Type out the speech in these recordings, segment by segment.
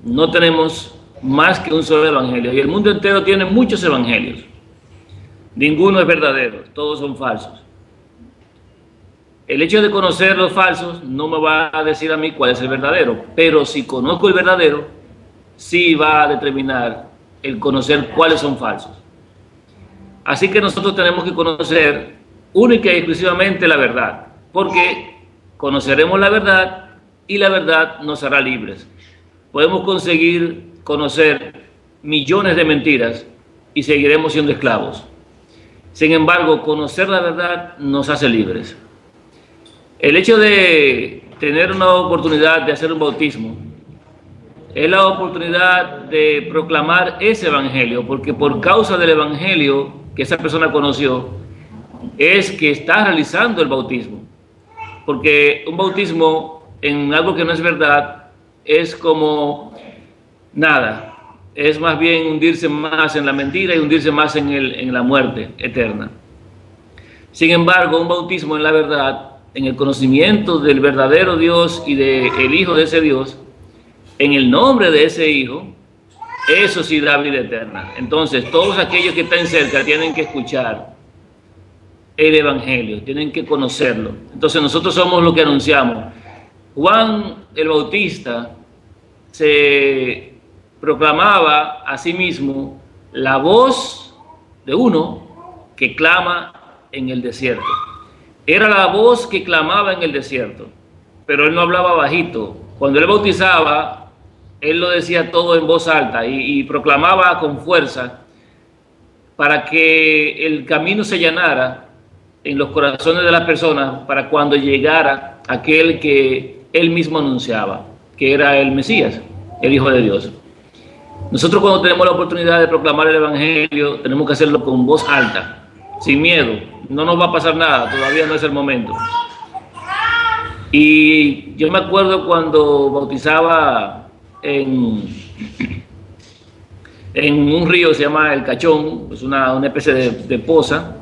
No tenemos más que un solo evangelio. Y el mundo entero tiene muchos evangelios. Ninguno es verdadero, todos son falsos. El hecho de conocer los falsos no me va a decir a mí cuál es el verdadero, pero si conozco el verdadero, sí va a determinar el conocer cuáles son falsos. Así que nosotros tenemos que conocer única y exclusivamente la verdad, porque conoceremos la verdad y la verdad nos hará libres. Podemos conseguir conocer millones de mentiras y seguiremos siendo esclavos. Sin embargo, conocer la verdad nos hace libres. El hecho de tener una oportunidad de hacer un bautismo es la oportunidad de proclamar ese evangelio, porque por causa del evangelio que esa persona conoció, es que está realizando el bautismo. Porque un bautismo en algo que no es verdad es como nada, es más bien hundirse más en la mentira y hundirse más en la muerte eterna. Sin embargo, un bautismo en la verdad, en el conocimiento del verdadero Dios y del Hijo de ese Dios, en el nombre de ese Hijo, eso sí da vida eterna. Entonces, todos aquellos que están cerca tienen que escuchar el Evangelio, tienen que conocerlo. Entonces, nosotros somos los que anunciamos. Juan el Bautista se proclamaba a sí mismo la voz de uno que clama en el desierto. Era la voz que clamaba en el desierto, pero él no hablaba bajito. Cuando él bautizaba, él lo decía todo en voz alta y proclamaba con fuerza para que el camino se llenara en los corazones de las personas para cuando llegara aquel que él mismo anunciaba, que era el Mesías, el Hijo de Dios. Nosotros, cuando tenemos la oportunidad de proclamar el Evangelio, tenemos que hacerlo con voz alta, sin miedo. No nos va a pasar nada, todavía no es el momento. Y yo me acuerdo cuando bautizaba en un río, se llama El Cachón, es una especie de poza.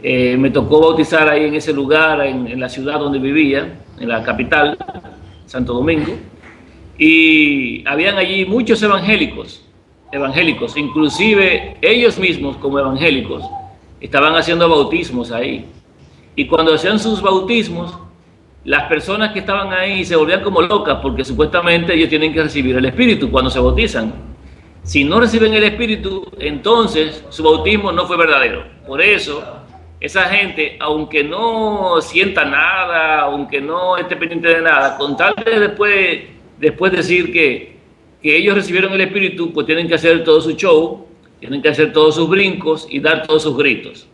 Me tocó bautizar ahí en ese lugar, en la ciudad donde vivía, en la capital, Santo Domingo. Y habían allí muchos evangélicos, inclusive ellos mismos como evangélicos, estaban haciendo bautismos ahí. Y cuando hacían sus bautismos, las personas que estaban ahí se volvían como locas, porque supuestamente ellos tienen que recibir el Espíritu cuando se bautizan. Si no reciben el Espíritu, entonces su bautismo no fue verdadero. Por eso, esa gente, aunque no sienta nada, aunque no esté pendiente de nada, con tal de después decir que ellos recibieron el Espíritu, pues tienen que hacer todo su show, tienen que hacer todos sus brincos y dar todos sus gritos.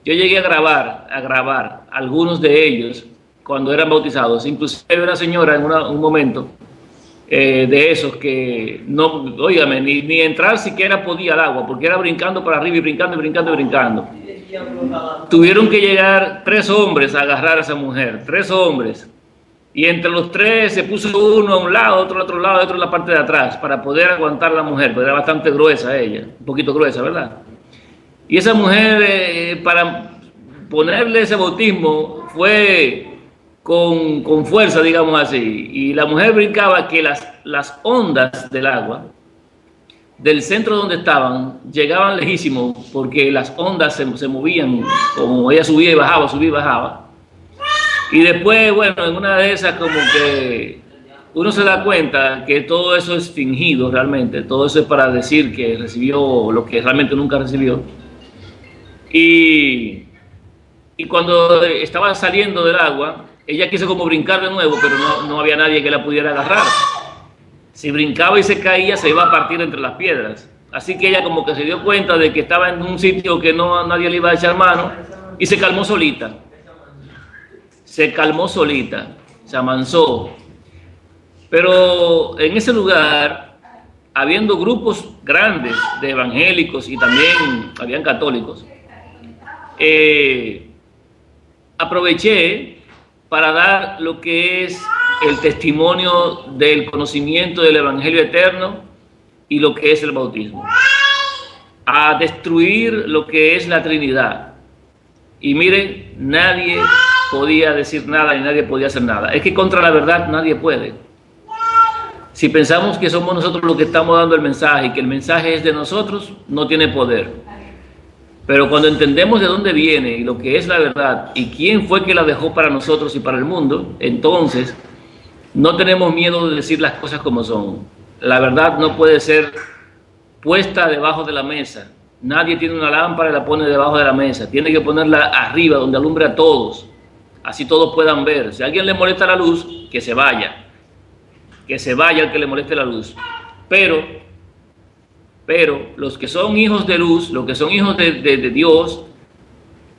Yo llegué a grabar algunos de ellos cuando eran bautizados. Inclusive una señora en un momento de esos que no, óigame, ni entrar siquiera podía al agua, porque era brincando para arriba y brincando y brincando y brincando. Tuvieron que llegar 3 hombres a agarrar a esa mujer, 3 hombres. Y entre los 3 se puso uno a un lado, otro al otro lado, otro en la parte de atrás, para poder aguantar a la mujer, porque era bastante gruesa ella, un poquito gruesa, ¿verdad? Y esa mujer, para ponerle ese bautismo, fue con fuerza, digamos así. Y la mujer brincaba que las ondas del agua, del centro donde estaban, llegaban lejísimo, porque las ondas se movían, como ella subía y bajaba, subía y bajaba. Y después, bueno, en una de esas como que uno se da cuenta que todo eso es fingido realmente, todo eso es para decir que recibió lo que realmente nunca recibió. Y cuando estaba saliendo del agua, ella quiso como brincar de nuevo, pero no había nadie que la pudiera agarrar. Si brincaba y se caía, se iba a partir entre las piedras. Así que ella como que se dio cuenta de que estaba en un sitio que nadie le iba a echar mano y se calmó solita. Se amansó. Pero en ese lugar, habiendo grupos grandes de evangélicos y también habían católicos, aproveché para dar lo que es el testimonio del conocimiento del Evangelio eterno y lo que es el bautismo, a destruir lo que es la Trinidad. Y miren, nadie podía decir nada y nadie podía hacer nada. Es que contra la verdad nadie puede. Si pensamos que somos nosotros los que estamos dando el mensaje y que el mensaje es de nosotros, no tiene poder. Pero cuando entendemos de dónde viene y lo que es la verdad y quién fue que la dejó para nosotros y para el mundo, entonces no tenemos miedo de decir las cosas como son. La verdad no puede ser puesta debajo de la mesa. Nadie tiene una lámpara y la pone debajo de la mesa. Tiene que ponerla arriba, donde alumbre a todos. Así todos puedan ver. Si a alguien le molesta la luz, que se vaya. Que se vaya el que le moleste la luz. Pero los que son hijos de luz, los que son hijos de Dios,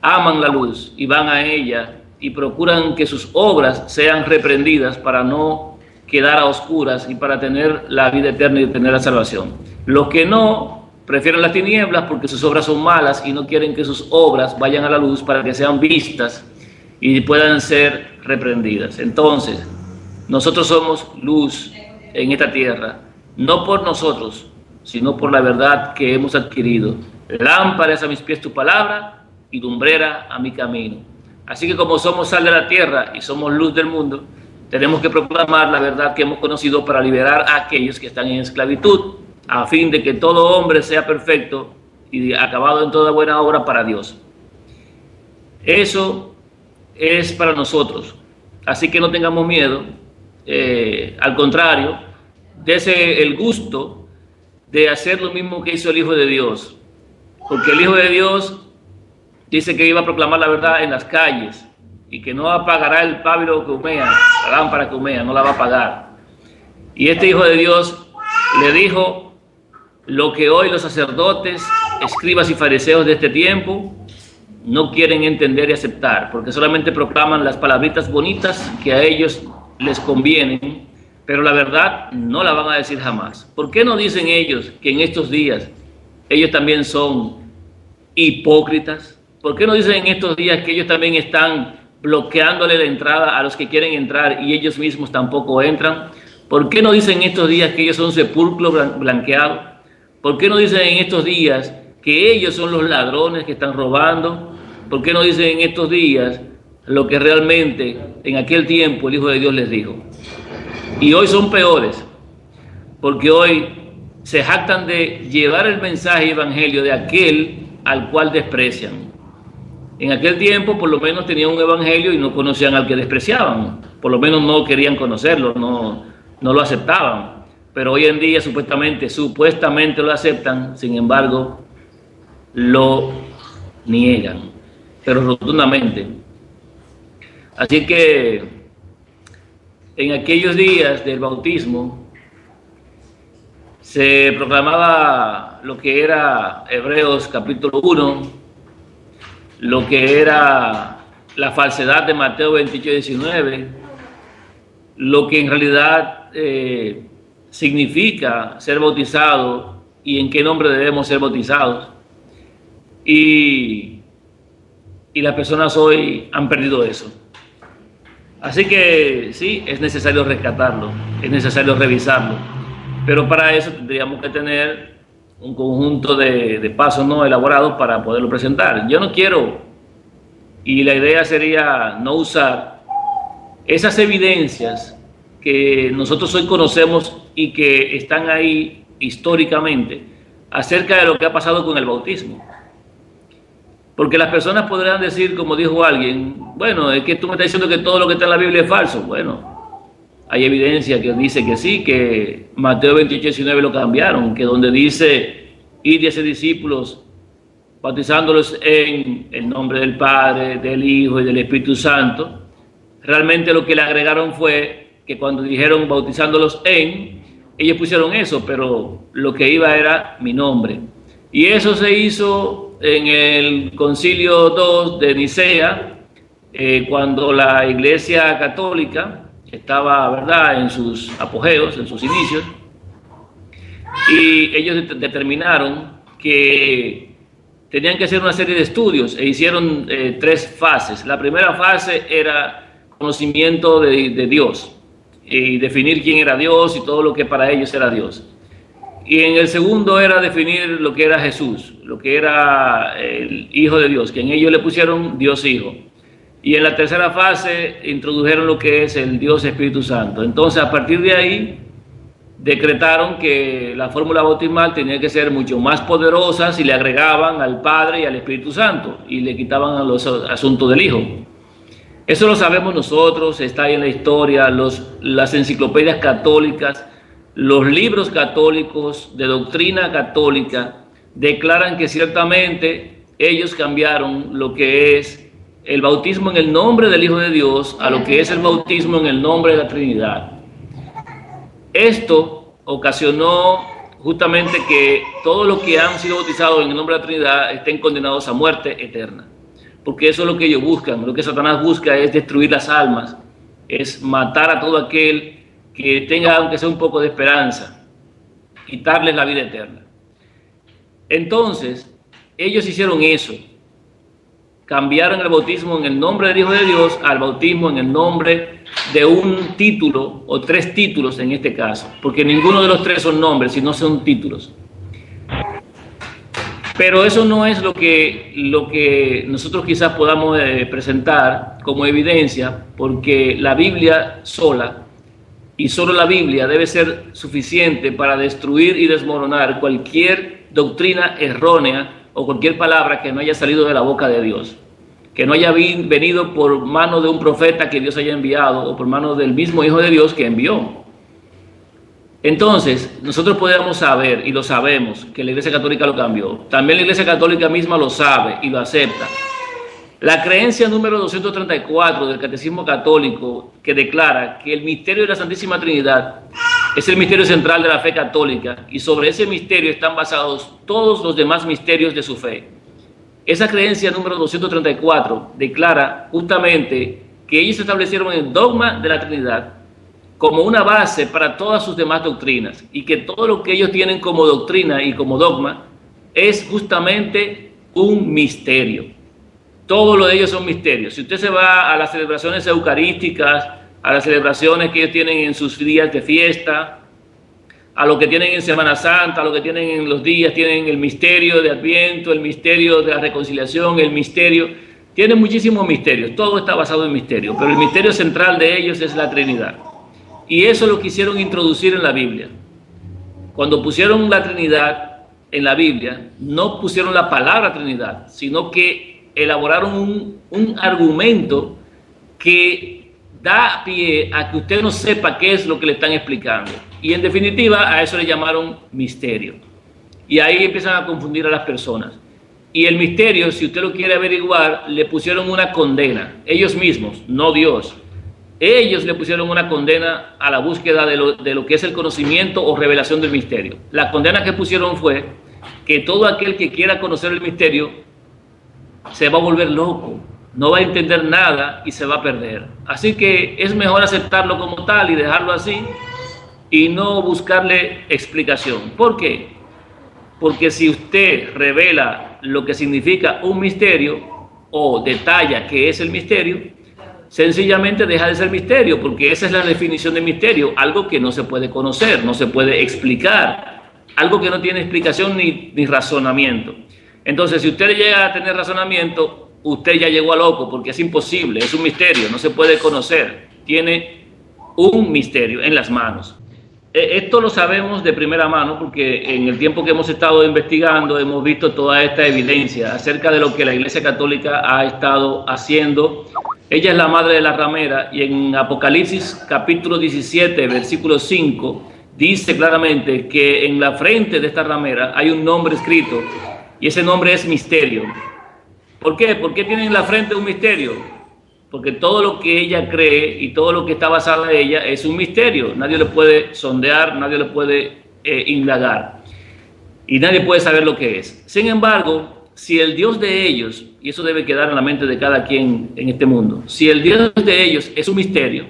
aman la luz y van a ella y procuran que sus obras sean reprendidas para no quedar a oscuras y para tener la vida eterna y tener la salvación. Los que no, prefieren las tinieblas porque sus obras son malas y no quieren que sus obras vayan a la luz para que sean vistas y puedan ser reprendidas. Entonces, nosotros somos luz en esta tierra, no por nosotros, sino por la verdad que hemos adquirido. Lámpara es a mis pies tu palabra y lumbrera a mi camino. Así que como somos sal de la tierra y somos luz del mundo, tenemos que proclamar la verdad que hemos conocido para liberar a aquellos que están en esclavitud, a fin de que todo hombre sea perfecto y acabado en toda buena obra para Dios. Eso es para nosotros. Así que no tengamos miedo. Al contrario, dese el gusto de hacer lo mismo que hizo el Hijo de Dios, porque el Hijo de Dios dice que iba a proclamar la verdad en las calles y que no apagará el pábilo que humea, la lámpara que humea, no la va a apagar. Y este Hijo de Dios le dijo lo que hoy los sacerdotes, escribas y fariseos de este tiempo no quieren entender y aceptar, porque solamente proclaman las palabritas bonitas que a ellos les convienen, pero la verdad no la van a decir jamás. ¿Por qué no dicen ellos que en estos días ellos también son hipócritas? ¿Por qué no dicen en estos días que ellos también están bloqueándole la entrada a los que quieren entrar y ellos mismos tampoco entran? ¿Por qué no dicen en estos días que ellos son sepulcro blanqueado? ¿Por qué no dicen en estos días que ellos son los ladrones que están robando? ¿Por qué no dicen en estos días lo que realmente en aquel tiempo el Hijo de Dios les dijo? Y hoy son peores, porque hoy se jactan de llevar el mensaje evangelio de aquel al cual desprecian. En aquel tiempo por lo menos tenían un evangelio y no conocían al que despreciaban, por lo menos no querían conocerlo, no lo aceptaban. Pero hoy en día supuestamente lo aceptan, sin embargo lo niegan, pero rotundamente. Así que en aquellos días del bautismo se proclamaba lo que era Hebreos capítulo 1, lo que era la falsedad de Mateo 28:19, lo que en realidad significa ser bautizado y en qué nombre debemos ser bautizados. Y las personas hoy han perdido eso. Así que sí, es necesario rescatarlo, es necesario revisarlo, pero para eso tendríamos que tener un conjunto de pasos no elaborados para poderlo presentar. Yo no quiero, y la idea sería no usar esas evidencias que nosotros hoy conocemos y que están ahí históricamente acerca de lo que ha pasado con el bautismo. Porque las personas podrán decir, como dijo alguien, bueno, es que tú me estás diciendo que todo lo que está en la Biblia es falso. Bueno, hay evidencia que dice que sí, que Mateo 28:19 lo cambiaron, que donde dice, id y hacer discípulos, bautizándolos en el nombre del Padre, del Hijo y del Espíritu Santo, realmente lo que le agregaron fue que cuando dijeron bautizándolos ellos pusieron eso, pero lo que iba era mi nombre. Y eso se hizo en el Concilio II de Nicea, cuando la Iglesia Católica estaba, ¿verdad?, en sus apogeos, en sus inicios, y ellos determinaron que tenían que hacer una serie de estudios e hicieron 3 fases. La primera fase era conocimiento de Dios y definir quién era Dios y todo lo que para ellos era Dios. Y en el segundo era definir lo que era Jesús, lo que era el Hijo de Dios, que en ellos le pusieron Dios Hijo. Y en la tercera fase introdujeron lo que es el Dios Espíritu Santo. Entonces, a partir de ahí, decretaron que la fórmula bautismal tenía que ser mucho más poderosa si le agregaban al Padre y al Espíritu Santo y le quitaban a los asuntos del Hijo. Eso lo sabemos nosotros, está ahí en la historia, las enciclopedias católicas, los libros católicos de doctrina católica declaran que ciertamente ellos cambiaron lo que es el bautismo en el nombre del Hijo de Dios a lo que es el bautismo en el nombre de la Trinidad. Esto ocasionó justamente que todos los que han sido bautizados en el nombre de la Trinidad estén condenados a muerte eterna. Porque eso es lo que ellos buscan. Lo que Satanás busca es destruir las almas, es matar a todo aquel que tenga, aunque sea un poco de esperanza, quitarles la vida eterna. Entonces, ellos hicieron eso. Cambiaron el bautismo en el nombre del Hijo de Dios al bautismo en el nombre de un título o 3 títulos en este caso, porque ninguno de los 3 son nombres, sino son títulos. Pero eso no es lo que nosotros quizás podamos presentar como evidencia, porque la Biblia sola, y solo la Biblia, debe ser suficiente para destruir y desmoronar cualquier doctrina errónea o cualquier palabra que no haya salido de la boca de Dios, que no haya venido por mano de un profeta que Dios haya enviado o por mano del mismo Hijo de Dios que envió. Entonces, nosotros podemos saber, y lo sabemos, que la Iglesia Católica lo cambió. También la Iglesia Católica misma lo sabe y lo acepta. La creencia número 234 del Catecismo Católico, que declara que el misterio de la Santísima Trinidad es el misterio central de la fe católica, y sobre ese misterio están basados todos los demás misterios de su fe. Esa creencia número 234 declara justamente que ellos establecieron el dogma de la Trinidad como una base para todas sus demás doctrinas, y que todo lo que ellos tienen como doctrina y como dogma es justamente un misterio. Todo lo de ellos son misterios. Si usted se va a las celebraciones eucarísticas, a las celebraciones que ellos tienen en sus días de fiesta, a lo que tienen en Semana Santa, a lo que tienen en los días, tienen el misterio de Adviento, el misterio de la reconciliación, el misterio, tienen muchísimos misterios, todo está basado en misterio, pero el misterio central de ellos es la Trinidad. Y eso lo quisieron introducir en la Biblia. Cuando pusieron la Trinidad en la Biblia, no pusieron la palabra Trinidad, sino que elaboraron un argumento que da pie a que usted no sepa qué es lo que le están explicando. Y en definitiva, a eso le llamaron misterio. Y ahí empiezan a confundir a las personas. Y el misterio, si usted lo quiere averiguar, le pusieron una condena. Ellos mismos, no Dios. Ellos le pusieron una condena a la búsqueda de lo que es el conocimiento o revelación del misterio. La condena que pusieron fue que todo aquel que quiera conocer el misterio se va a volver loco, no va a entender nada y se va a perder. Así que es mejor aceptarlo como tal y dejarlo así y no buscarle explicación. ¿Por qué? Porque si usted revela lo que significa un misterio o detalla qué es el misterio, sencillamente deja de ser misterio, porque esa es la definición de misterio, algo que no se puede conocer, no se puede explicar, algo que no tiene explicación ni razonamiento. Entonces, si usted llega a tener razonamiento, usted ya llegó a loco, porque es imposible, es un misterio, no se puede conocer, tiene un misterio en las manos. Esto lo sabemos de primera mano porque en el tiempo que hemos estado investigando hemos visto toda esta evidencia acerca de lo que la Iglesia Católica ha estado haciendo. Ella es la madre de la ramera, y en Apocalipsis capítulo 17, versículo 5, dice claramente que en la frente de esta ramera hay un nombre escrito, y ese nombre es misterio. ¿Por qué? ¿Por qué tiene en la frente un misterio? Porque todo lo que ella cree y todo lo que está basado en ella es un misterio. Nadie le puede sondear, nadie le puede indagar, y nadie puede saber lo que es. Sin embargo, si el Dios de ellos, y eso debe quedar en la mente de cada quien en este mundo, si el Dios de ellos es un misterio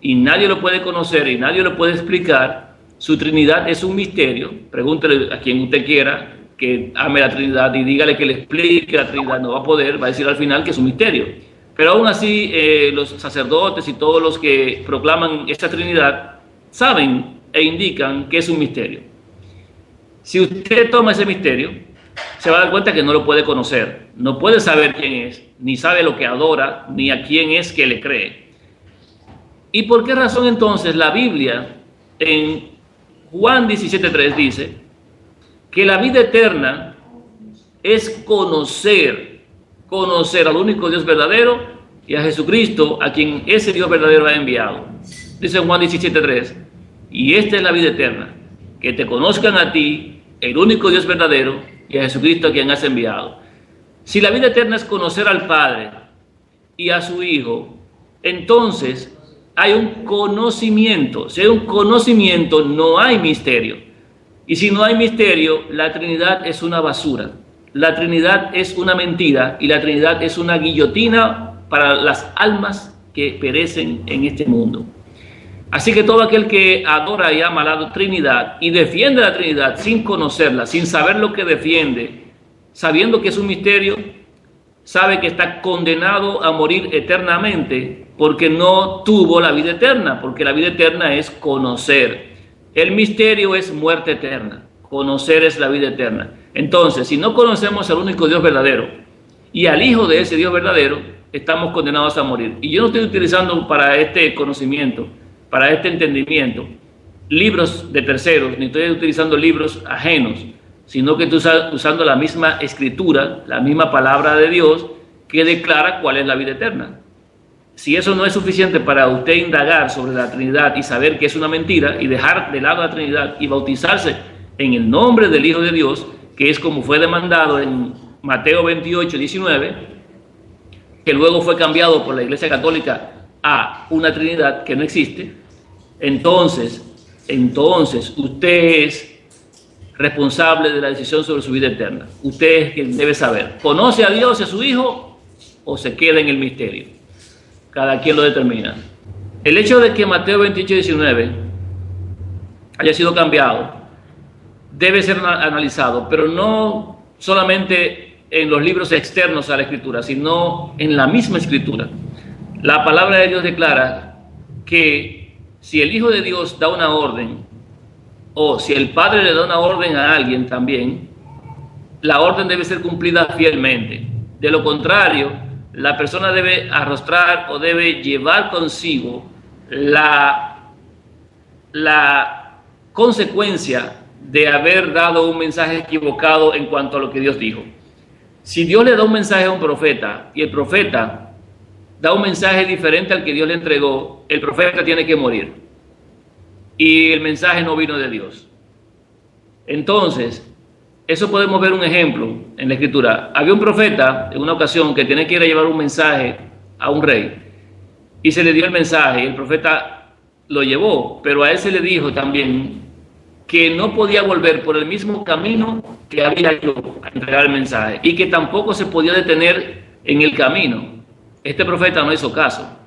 y nadie lo puede conocer y nadie lo puede explicar, su Trinidad es un misterio. Pregúntele a quien usted quiera que ame la Trinidad y dígale que le explique la Trinidad, no va a poder, va a decir al final que es un misterio. Pero aún así, los sacerdotes y todos los que proclaman esta Trinidad saben e indican que es un misterio. Si usted toma ese misterio, se va a dar cuenta que no lo puede conocer, no puede saber quién es, ni sabe lo que adora, ni a quién es que le cree. ¿Y por qué razón entonces la Biblia, en Juan 17:3 dice que la vida eterna es conocer al único Dios verdadero y a Jesucristo, a quien ese Dios verdadero ha enviado. Dice Juan 17:3, y esta es la vida eterna, que te conozcan a ti, el único Dios verdadero, y a Jesucristo, a quien has enviado. Si la vida eterna es conocer al Padre y a su Hijo, entonces hay un conocimiento. Si hay un conocimiento, no hay misterio. Y si no hay misterio, la Trinidad es una basura. La Trinidad es una mentira y la Trinidad es una guillotina para las almas que perecen en este mundo. Así que todo aquel que adora y ama la Trinidad y defiende la Trinidad sin conocerla, sin saber lo que defiende, sabiendo que es un misterio, sabe que está condenado a morir eternamente porque no tuvo la vida eterna, porque la vida eterna es conocer. El misterio es muerte eterna, conocer es la vida eterna. Entonces, si no conocemos al único Dios verdadero y al Hijo de ese Dios verdadero, estamos condenados a morir. Y yo no estoy utilizando para este conocimiento, para este entendimiento, libros de terceros, ni estoy utilizando libros ajenos, sino que estoy usando la misma escritura, la misma palabra de Dios que declara cuál es la vida eterna. Si eso no es suficiente para usted indagar sobre la Trinidad y saber que es una mentira y dejar de lado la Trinidad y bautizarse en el nombre del Hijo de Dios, que es como fue demandado en Mateo 28:19, que luego fue cambiado por la Iglesia Católica a una Trinidad que no existe, entonces usted es responsable de la decisión sobre su vida eterna. Usted es quien debe saber. ¿Conoce a Dios y a su Hijo o se queda en el misterio? Cada quien lo determina. El hecho de que Mateo 28:19 haya sido cambiado debe ser analizado, pero no solamente en los libros externos a la Escritura, sino en la misma Escritura. La palabra de Dios declara que si el Hijo de Dios da una orden, o si el Padre le da una orden a alguien también, la orden debe ser cumplida fielmente. De lo contrario, la persona debe arrostrar o debe llevar consigo la consecuencia de haber dado un mensaje equivocado en cuanto a lo que Dios dijo. Si Dios le da un mensaje a un profeta y el profeta da un mensaje diferente al que Dios le entregó, el profeta tiene que morir. Y el mensaje no vino de Dios. Entonces, eso podemos ver un ejemplo en la Escritura. Había un profeta en una ocasión que tenía que ir a llevar un mensaje a un rey y se le dio el mensaje y el profeta lo llevó, pero a él se le dijo también que no podía volver por el mismo camino que había ido a entregar el mensaje y que tampoco se podía detener en el camino. Este profeta no hizo caso.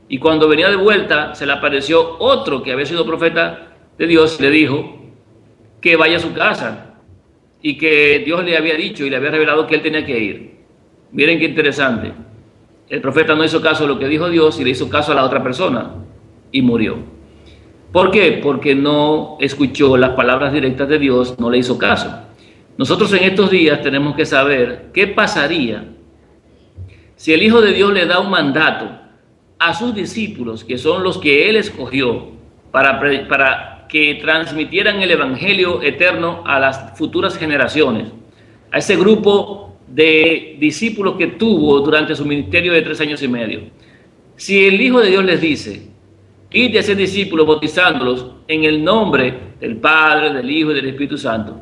Y cuando venía de vuelta, se le apareció otro que había sido profeta de Dios y le dijo que vaya a su casa y que Dios le había dicho y le había revelado que él tenía que ir. Miren qué interesante. El profeta no hizo caso de lo que dijo Dios y le hizo caso a la otra persona y murió. ¿Por qué? Porque no escuchó las palabras directas de Dios, no le hizo caso. Nosotros en estos días tenemos que saber qué pasaría si el Hijo de Dios le da un mandato a sus discípulos, que son los que Él escogió para que transmitieran el Evangelio eterno a las futuras generaciones, a ese grupo de discípulos que tuvo durante su ministerio de 3 años y medio. Si el Hijo de Dios les dice, id a ser discípulos bautizándolos en el nombre del Padre, del Hijo y del Espíritu Santo,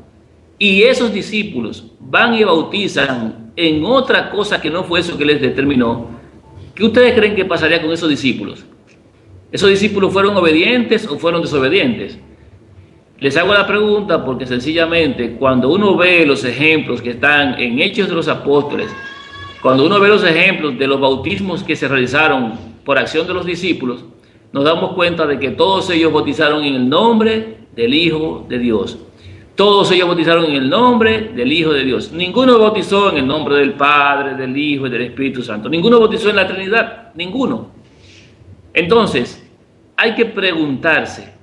y esos discípulos van y bautizan en otra cosa que no fue eso que les determinó, ¿qué ustedes creen que pasaría con esos discípulos? ¿Esos discípulos fueron obedientes o fueron desobedientes? Les hago la pregunta porque sencillamente cuando uno ve los ejemplos que están en Hechos de los Apóstoles, cuando uno ve los ejemplos de los bautismos que se realizaron por acción de los discípulos, nos damos cuenta de que todos ellos bautizaron en el nombre del Hijo de Dios. Todos ellos bautizaron en el nombre del Hijo de Dios. Ninguno bautizó en el nombre del Padre, del Hijo y del Espíritu Santo. Ninguno bautizó en la Trinidad. Ninguno. Entonces, hay que preguntarse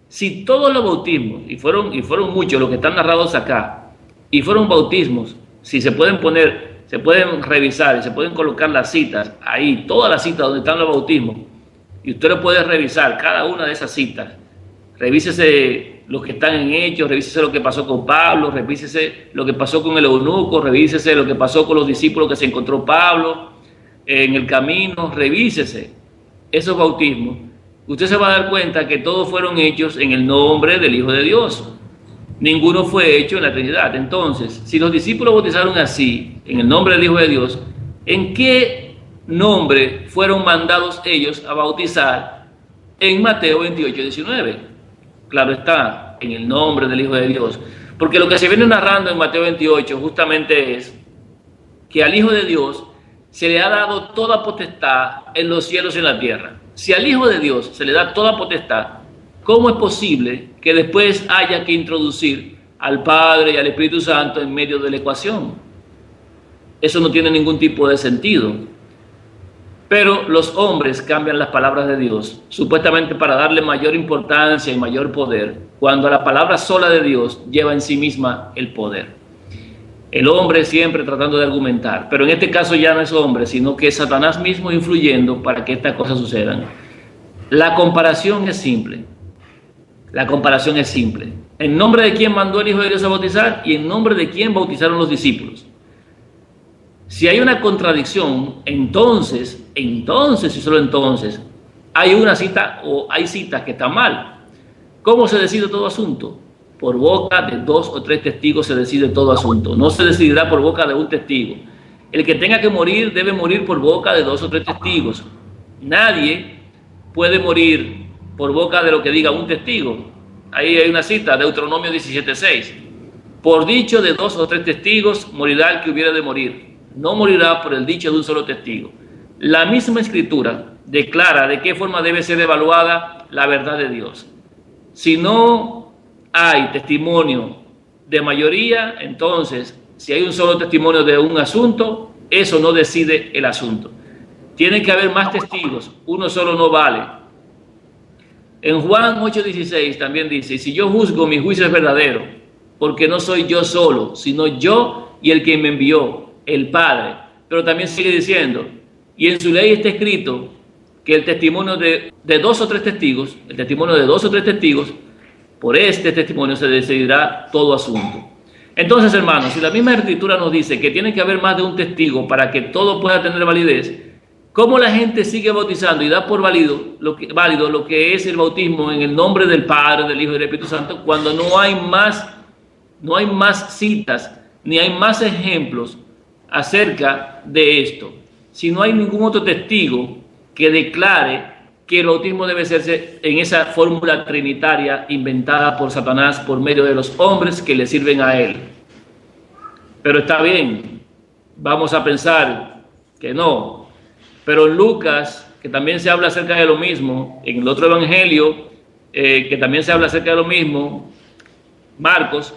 si todos los bautismos, y fueron muchos los que están narrados acá, y fueron bautismos, si se pueden poner, se pueden revisar y se pueden colocar las citas ahí, todas las citas donde están los bautismos, y usted lo puede revisar, cada una de esas citas, Revísese los que están en Hechos, revísese lo que pasó con Pablo, revísese lo que pasó con el eunuco, revísese lo que pasó con los discípulos que se encontró Pablo en el camino, revísese esos bautismos. Usted se va a dar cuenta que todos fueron hechos en el nombre del Hijo de Dios. Ninguno fue hecho en la Trinidad. Entonces, si los discípulos bautizaron así, en el nombre del Hijo de Dios, ¿en qué nombre fueron mandados ellos a bautizar en Mateo 28, 19? Claro está, en el nombre del Hijo de Dios. Porque lo que se viene narrando en Mateo 28 justamente es que al Hijo de Dios se le ha dado toda potestad en los cielos y en la tierra. Si al Hijo de Dios se le da toda potestad, ¿cómo es posible que después haya que introducir al Padre y al Espíritu Santo en medio de la ecuación? Eso no tiene ningún tipo de sentido. Pero los hombres cambian las palabras de Dios, supuestamente para darle mayor importancia y mayor poder, cuando la palabra sola de Dios lleva en sí misma el poder. El hombre siempre tratando de argumentar, pero en este caso ya no es hombre, sino que es Satanás mismo influyendo para que estas cosas sucedan. La comparación es simple. La comparación es simple. ¿En nombre de quién mandó el Hijo de Dios a bautizar y en nombre de quién bautizaron los discípulos? Si hay una contradicción, entonces y solo entonces, hay una cita o hay citas que están mal. ¿Cómo se decide todo asunto? Por boca de 2 o 3 testigos se decide todo asunto. No se decidirá por boca de un testigo. El que tenga que morir debe morir por boca de 2 o 3 testigos. Nadie puede morir por boca de lo que diga un testigo. Ahí hay una cita, Deuteronomio 17:6. Por dicho de 2 o 3 testigos morirá el que hubiera de morir. No morirá por el dicho de un solo testigo. La misma escritura declara de qué forma debe ser evaluada la verdad de Dios. Si no hay testimonio de mayoría, entonces, si hay un solo testimonio de un asunto, eso no decide el asunto. Tiene que haber más testigos, uno solo no vale. En Juan 8:16 también dice, y si yo juzgo, mi juicio es verdadero, porque no soy yo solo, sino yo y el que me envió, el Padre. Pero también sigue diciendo, y en su ley está escrito que el testimonio de 2 o 3 testigos, el testimonio de 2 o 3 testigos, por este testimonio se decidirá todo asunto. Entonces, hermanos, si la misma escritura nos dice que tiene que haber más de un testigo para que todo pueda tener validez, ¿cómo la gente sigue bautizando y da por válido lo que es el bautismo en el nombre del Padre, del Hijo y del Espíritu Santo cuando no hay más citas ni hay más ejemplos acerca de esto? Si no hay ningún otro testigo que declare que el bautismo debe hacerse en esa fórmula trinitaria inventada por Satanás por medio de los hombres que le sirven a él. Pero está bien, vamos a pensar que no. Pero en Lucas, que también se habla acerca de lo mismo, en el otro evangelio, que también se habla acerca de lo mismo, Marcos,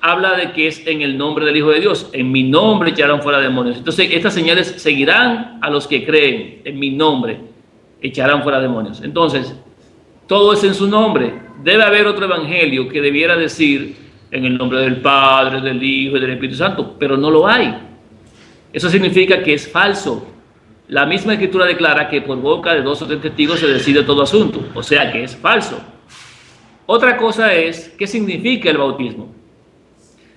habla de que es en el nombre del Hijo de Dios. En mi nombre echarán fuera demonios. Entonces, estas señales seguirán a los que creen en mi nombre. Echarán fuera demonios. Entonces, todo es en su nombre. Debe haber otro evangelio que debiera decir en el nombre del Padre, del Hijo y del Espíritu Santo, pero no lo hay. Eso significa que es falso. La misma escritura declara que por boca de 2 o 3 testigos se decide todo asunto, o sea que es falso. Otra cosa es, ¿qué significa el bautismo?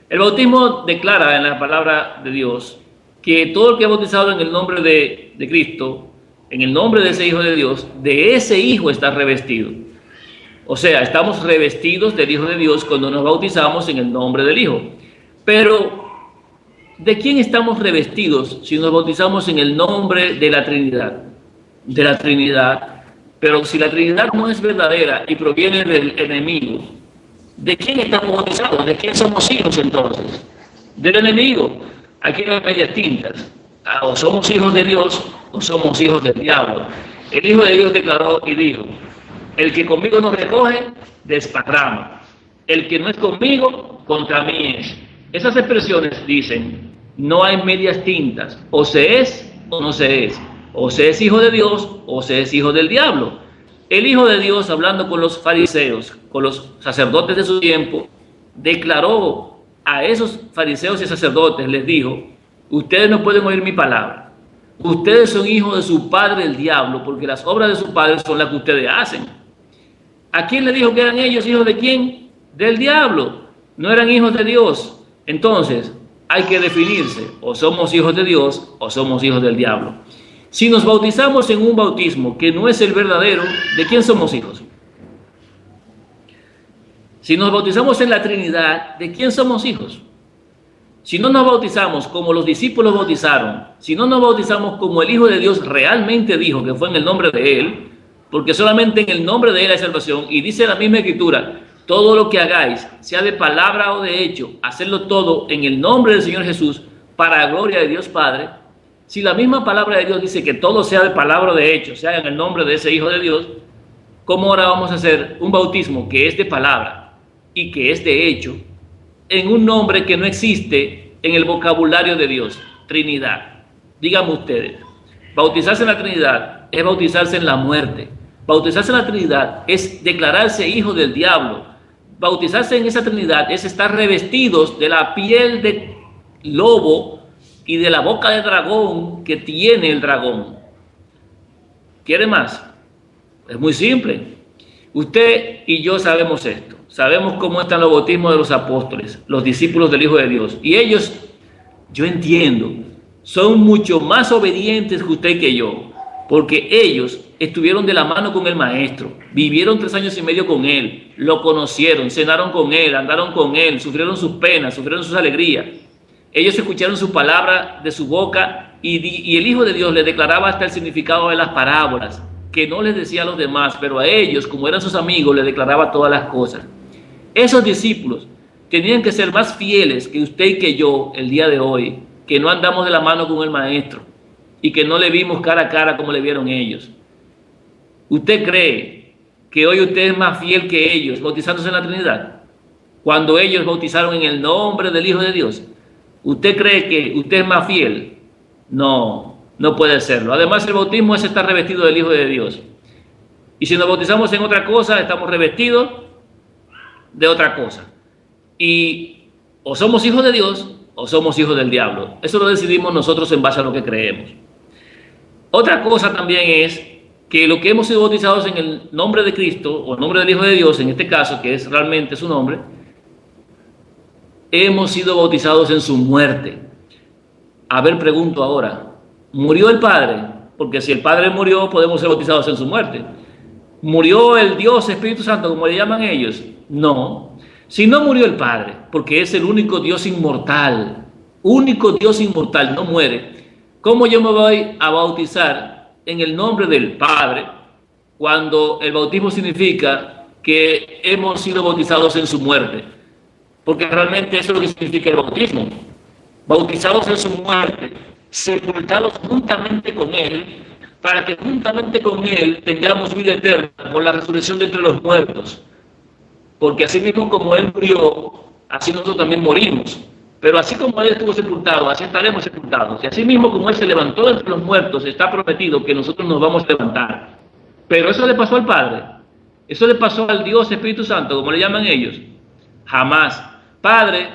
El bautismo declara en la palabra de Dios que todo el que ha bautizado en el nombre de Cristo, en el nombre de ese Hijo de Dios, de ese Hijo está revestido. O sea, estamos revestidos del Hijo de Dios cuando nos bautizamos en el nombre del Hijo. Pero, ¿de quién estamos revestidos si nos bautizamos en el nombre de la Trinidad? De la Trinidad. Pero si la Trinidad no es verdadera y proviene del enemigo, ¿de quién estamos bautizados? ¿De quién somos hijos entonces? Del enemigo. Aquí no hay medias tintas. O somos hijos de Dios o somos hijos del diablo. El Hijo de Dios declaró y dijo, el que conmigo no recoge, desparrama. El que no es conmigo, contra mí es. Esas expresiones dicen, no hay medias tintas, o se es o no se es. O se es hijo de Dios o se es hijo del diablo. El Hijo de Dios, hablando con los fariseos, con los sacerdotes de su tiempo, declaró a esos fariseos y sacerdotes, les dijo, ustedes no pueden oír mi palabra. Ustedes son hijos de su padre el diablo, porque las obras de su padre son las que ustedes hacen. ¿A quién le dijo que eran ellos hijos de quién? Del diablo. No eran hijos de Dios. Entonces, hay que definirse. O somos hijos de Dios o somos hijos del diablo. Si nos bautizamos en un bautismo que no es el verdadero, ¿de quién somos hijos? Si nos bautizamos en la Trinidad, ¿de quién somos hijos? Si no nos bautizamos como los discípulos bautizaron, si no nos bautizamos como el Hijo de Dios realmente dijo, que fue en el nombre de Él, porque solamente en el nombre de Él hay salvación, y dice la misma Escritura, todo lo que hagáis, sea de palabra o de hecho, hacedlo todo en el nombre del Señor Jesús, para la gloria de Dios Padre. Si la misma palabra de Dios dice que todo sea de palabra o de hecho, sea en el nombre de ese Hijo de Dios, ¿cómo ahora vamos a hacer un bautismo que es de palabra y que es de hecho, en un nombre que no existe en el vocabulario de Dios? Trinidad. Díganme ustedes, bautizarse en la Trinidad es bautizarse en la muerte. Bautizarse en la Trinidad es declararse hijo del diablo. Bautizarse en esa Trinidad es estar revestidos de la piel de lobo y de la boca de dragón que tiene el dragón. ¿Quiere más? Es muy simple. Usted y yo sabemos esto. Sabemos cómo están los bautismos de los apóstoles, los discípulos del Hijo de Dios. Y ellos, yo entiendo, son mucho más obedientes que usted y que yo, porque ellos estuvieron de la mano con el Maestro, vivieron 3 años y medio con Él, lo conocieron, cenaron con Él, andaron con Él, sufrieron sus penas, sufrieron sus alegrías. Ellos escucharon su palabra de su boca y el Hijo de Dios les declaraba hasta el significado de las parábolas, que no les decía a los demás, pero a ellos, como eran sus amigos, les declaraba todas las cosas. Esos discípulos tenían que ser más fieles que usted y que yo el día de hoy, que no andamos de la mano con el Maestro y que no le vimos cara a cara como le vieron ellos. ¿Usted cree que hoy usted es más fiel que ellos bautizándose en la Trinidad? Cuando ellos bautizaron en el nombre del Hijo de Dios. ¿Usted cree que usted es más fiel? No, no puede serlo. Además, el bautismo es estar revestido del Hijo de Dios. Y si nos bautizamos en otra cosa, estamos revestidos de otra cosa. Y o somos hijos de Dios o somos hijos del diablo. Eso lo decidimos nosotros en base a lo que creemos. Otra cosa también es que lo que hemos sido bautizados en el nombre de Cristo, o el nombre del Hijo de Dios, en este caso, que es realmente su nombre, hemos sido bautizados en su muerte. A ver, pregunto ahora, ¿murió el Padre? Porque si el Padre murió, podemos ser bautizados en su muerte. ¿Murió el Dios Espíritu Santo, como le llaman ellos? No. Si no murió el Padre, porque es el único Dios inmortal, no muere, ¿cómo yo me voy a bautizar en el nombre del Padre cuando el bautismo significa que hemos sido bautizados en su muerte? Porque realmente eso es lo que significa el bautismo. Bautizados en su muerte, sepultados juntamente con Él, para que juntamente con Él tengamos vida eterna por la resurrección de entre los muertos. Porque así mismo como Él murió, así nosotros también morimos. Pero así como Él estuvo sepultado, así estaremos sepultados. Y así mismo como Él se levantó entre los muertos, está prometido que nosotros nos vamos a levantar. Pero eso le pasó al Padre. Eso le pasó al Dios Espíritu Santo, como le llaman ellos. Jamás. Padre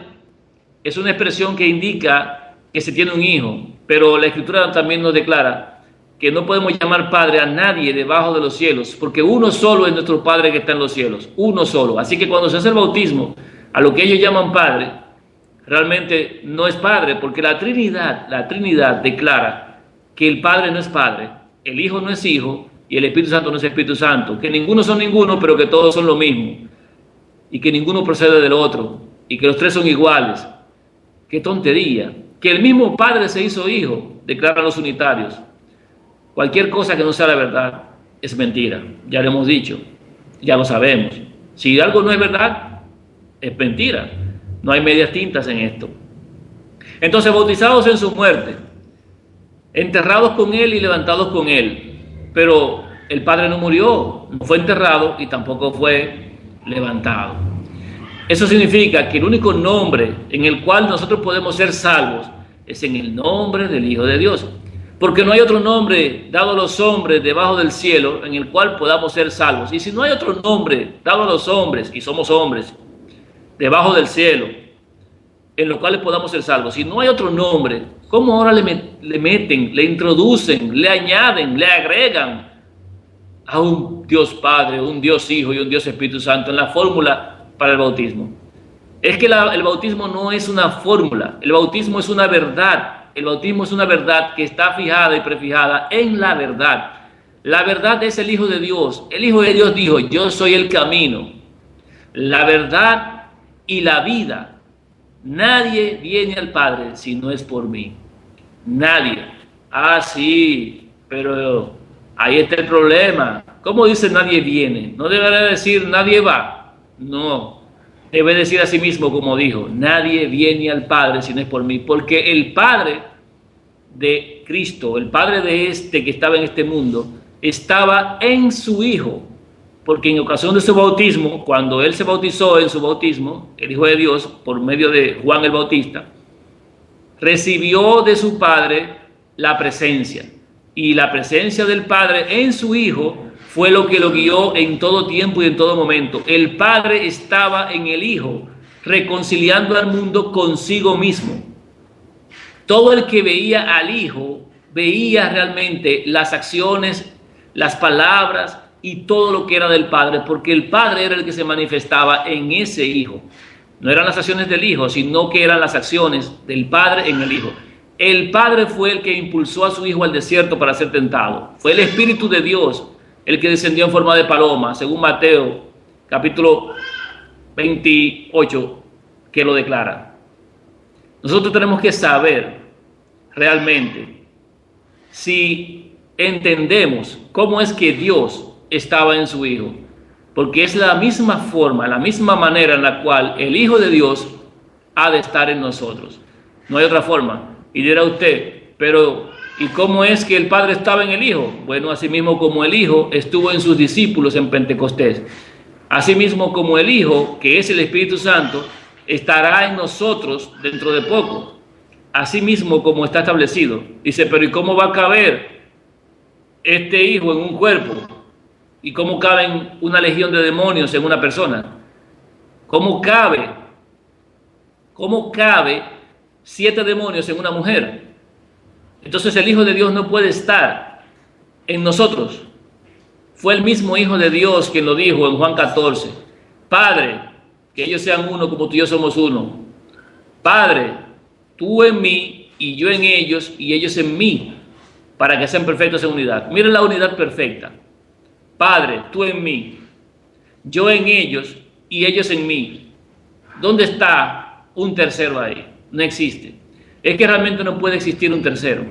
es una expresión que indica que se tiene un hijo, pero la Escritura también nos declara que no podemos llamar Padre a nadie debajo de los cielos, porque uno solo es nuestro Padre que está en los cielos, uno solo. Así que cuando se hace el bautismo, a lo que ellos llaman Padre, realmente no es Padre, porque la Trinidad declara que el Padre no es Padre, el Hijo no es Hijo y el Espíritu Santo no es Espíritu Santo, que ninguno son ninguno, pero que todos son lo mismo, y que ninguno procede del otro, y que los tres son iguales. ¡Qué tontería! Que el mismo Padre se hizo Hijo, declaran los unitarios. Cualquier cosa que no sea la verdad es mentira, ya lo hemos dicho, ya lo sabemos. Si algo no es verdad, es mentira. No hay medias tintas en esto. Entonces, bautizados en su muerte, enterrados con Él y levantados con Él. Pero el Padre no murió, no fue enterrado y tampoco fue levantado. Eso significa que el único nombre en el cual nosotros podemos ser salvos es en el nombre del Hijo de Dios. Porque no hay otro nombre dado a los hombres debajo del cielo en el cual podamos ser salvos. Y si no hay otro nombre dado a los hombres, y somos hombres, debajo del cielo, en los cuales podamos ser salvos, si no hay otro nombre, ¿cómo ahora le meten, le introducen, le añaden, le agregan a un un Dios Padre, un Dios Hijo y un Dios Espíritu Santo en la fórmula para el bautismo. Es que el bautismo no es una fórmula, el bautismo es una verdad. El bautismo es una verdad que está fijada y prefijada en la verdad. La verdad es el Hijo de Dios. El Hijo de Dios dijo, yo soy el camino, la verdad y la vida. Nadie viene al Padre si no es por mí. Nadie. Ah, sí, pero ahí está el problema. ¿Cómo dice nadie viene? ¿No debería decir nadie va? No. Debe decir a sí mismo, como dijo, nadie viene al Padre si no es por mí. Porque el Padre de Cristo, el Padre de este que estaba en este mundo, estaba en su Hijo. Porque en ocasión de su bautismo, cuando Él se bautizó en su bautismo, el Hijo de Dios, por medio de Juan el Bautista, recibió de su Padre la presencia. Y la presencia del Padre en su Hijo fue lo que lo guió en todo tiempo y en todo momento. El Padre estaba en el Hijo, reconciliando al mundo consigo mismo. Todo el que veía al Hijo, veía realmente las acciones, las palabras y todo lo que era del Padre, porque el Padre era el que se manifestaba en ese Hijo. No eran las acciones del Hijo, sino que eran las acciones del Padre en el Hijo. El Padre fue el que impulsó a su Hijo al desierto para ser tentado. Fue el Espíritu de Dios el que descendió en forma de paloma, según Mateo capítulo 28, que lo declara. Nosotros tenemos que saber realmente si entendemos cómo es que Dios estaba en su Hijo, porque es la misma forma, la misma manera en la cual el Hijo de Dios ha de estar en nosotros. No hay otra forma. Y dirá usted, pero ¿y cómo es que el Padre estaba en el Hijo? Bueno, así mismo como el Hijo estuvo en sus discípulos en Pentecostés, así mismo como el Hijo, que es el Espíritu Santo, estará en nosotros dentro de poco, así mismo como está establecido. Dice, pero ¿y cómo va a caber este Hijo en un cuerpo? ¿Y cómo caben una legión de demonios en una persona? ¿Cómo cabe 7 demonios en una mujer? Entonces el Hijo de Dios no puede estar en nosotros. Fue el mismo Hijo de Dios quien lo dijo en Juan 14. Padre, que ellos sean uno como tú y yo somos uno. Padre, tú en mí y yo en ellos y ellos en mí, para que sean perfectos en unidad. Miren la unidad perfecta. Padre, tú en mí, yo en ellos y ellos en mí. ¿Dónde está un tercero ahí? No existe. Es que realmente no puede existir un tercero.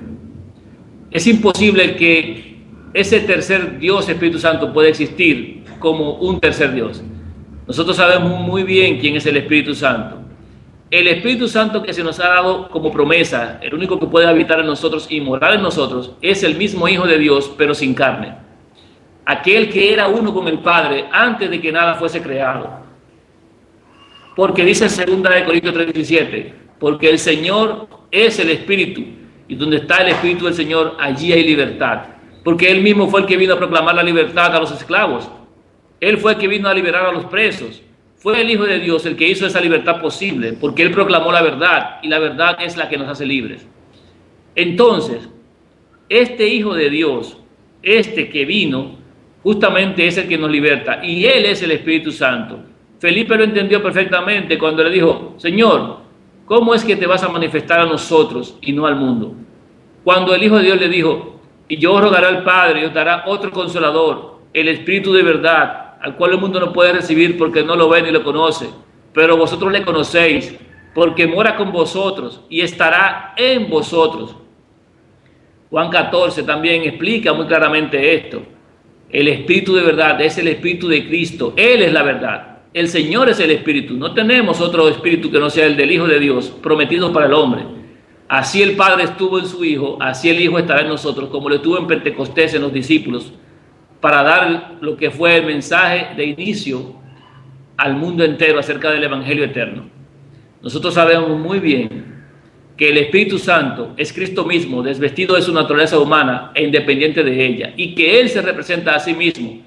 Es imposible que ese tercer Dios, Espíritu Santo, pueda existir como un tercer Dios. Nosotros sabemos muy bien quién es el Espíritu Santo. El Espíritu Santo que se nos ha dado como promesa, el único que puede habitar en nosotros y morar en nosotros, es el mismo Hijo de Dios, pero sin carne. Aquel que era uno con el Padre antes de que nada fuese creado. Porque dice en 2 Corintios 3:17, porque el Señor es el Espíritu, y donde está el Espíritu del Señor, allí hay libertad. Porque Él mismo fue el que vino a proclamar la libertad a los esclavos. Él fue el que vino a liberar a los presos. Fue el Hijo de Dios el que hizo esa libertad posible, porque Él proclamó la verdad, y la verdad es la que nos hace libres. Entonces, este Hijo de Dios, este que vino, justamente es el que nos liberta, y Él es el Espíritu Santo. Felipe lo entendió perfectamente cuando le dijo, Señor, ¿cómo es que te vas a manifestar a nosotros y no al mundo? Cuando el Hijo de Dios le dijo, y yo rogaré al Padre y os dará otro consolador, el Espíritu de verdad, al cual el mundo no puede recibir porque no lo ve ni lo conoce, pero vosotros le conocéis, porque mora con vosotros y estará en vosotros. Juan 14 también explica muy claramente esto. El Espíritu de verdad es el Espíritu de Cristo. Él es la verdad. El Señor es el Espíritu. No tenemos otro Espíritu que no sea el del Hijo de Dios, prometido para el hombre. Así el Padre estuvo en su Hijo, así el Hijo estará en nosotros, como lo estuvo en Pentecostés en los discípulos, para dar lo que fue el mensaje de inicio al mundo entero acerca del Evangelio eterno. Nosotros sabemos muy bien que el Espíritu Santo es Cristo mismo, desvestido de su naturaleza humana e independiente de ella, y que Él se representa a sí mismo,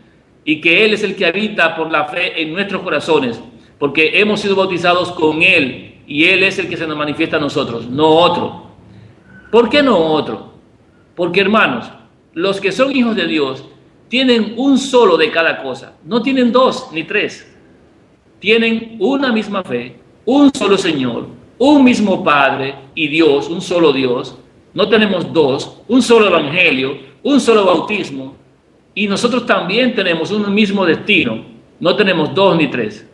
y que Él es el que habita por la fe en nuestros corazones, porque hemos sido bautizados con Él, y Él es el que se nos manifiesta a nosotros, no otro. ¿Por qué no otro? Porque, hermanos, los que son hijos de Dios tienen un solo de cada cosa. No tienen dos ni tres. Tienen una misma fe, un solo Señor, un mismo Padre y Dios, un solo Dios. No tenemos dos, un solo evangelio, un solo bautismo. Y nosotros también tenemos un mismo destino. No tenemos dos ni tres.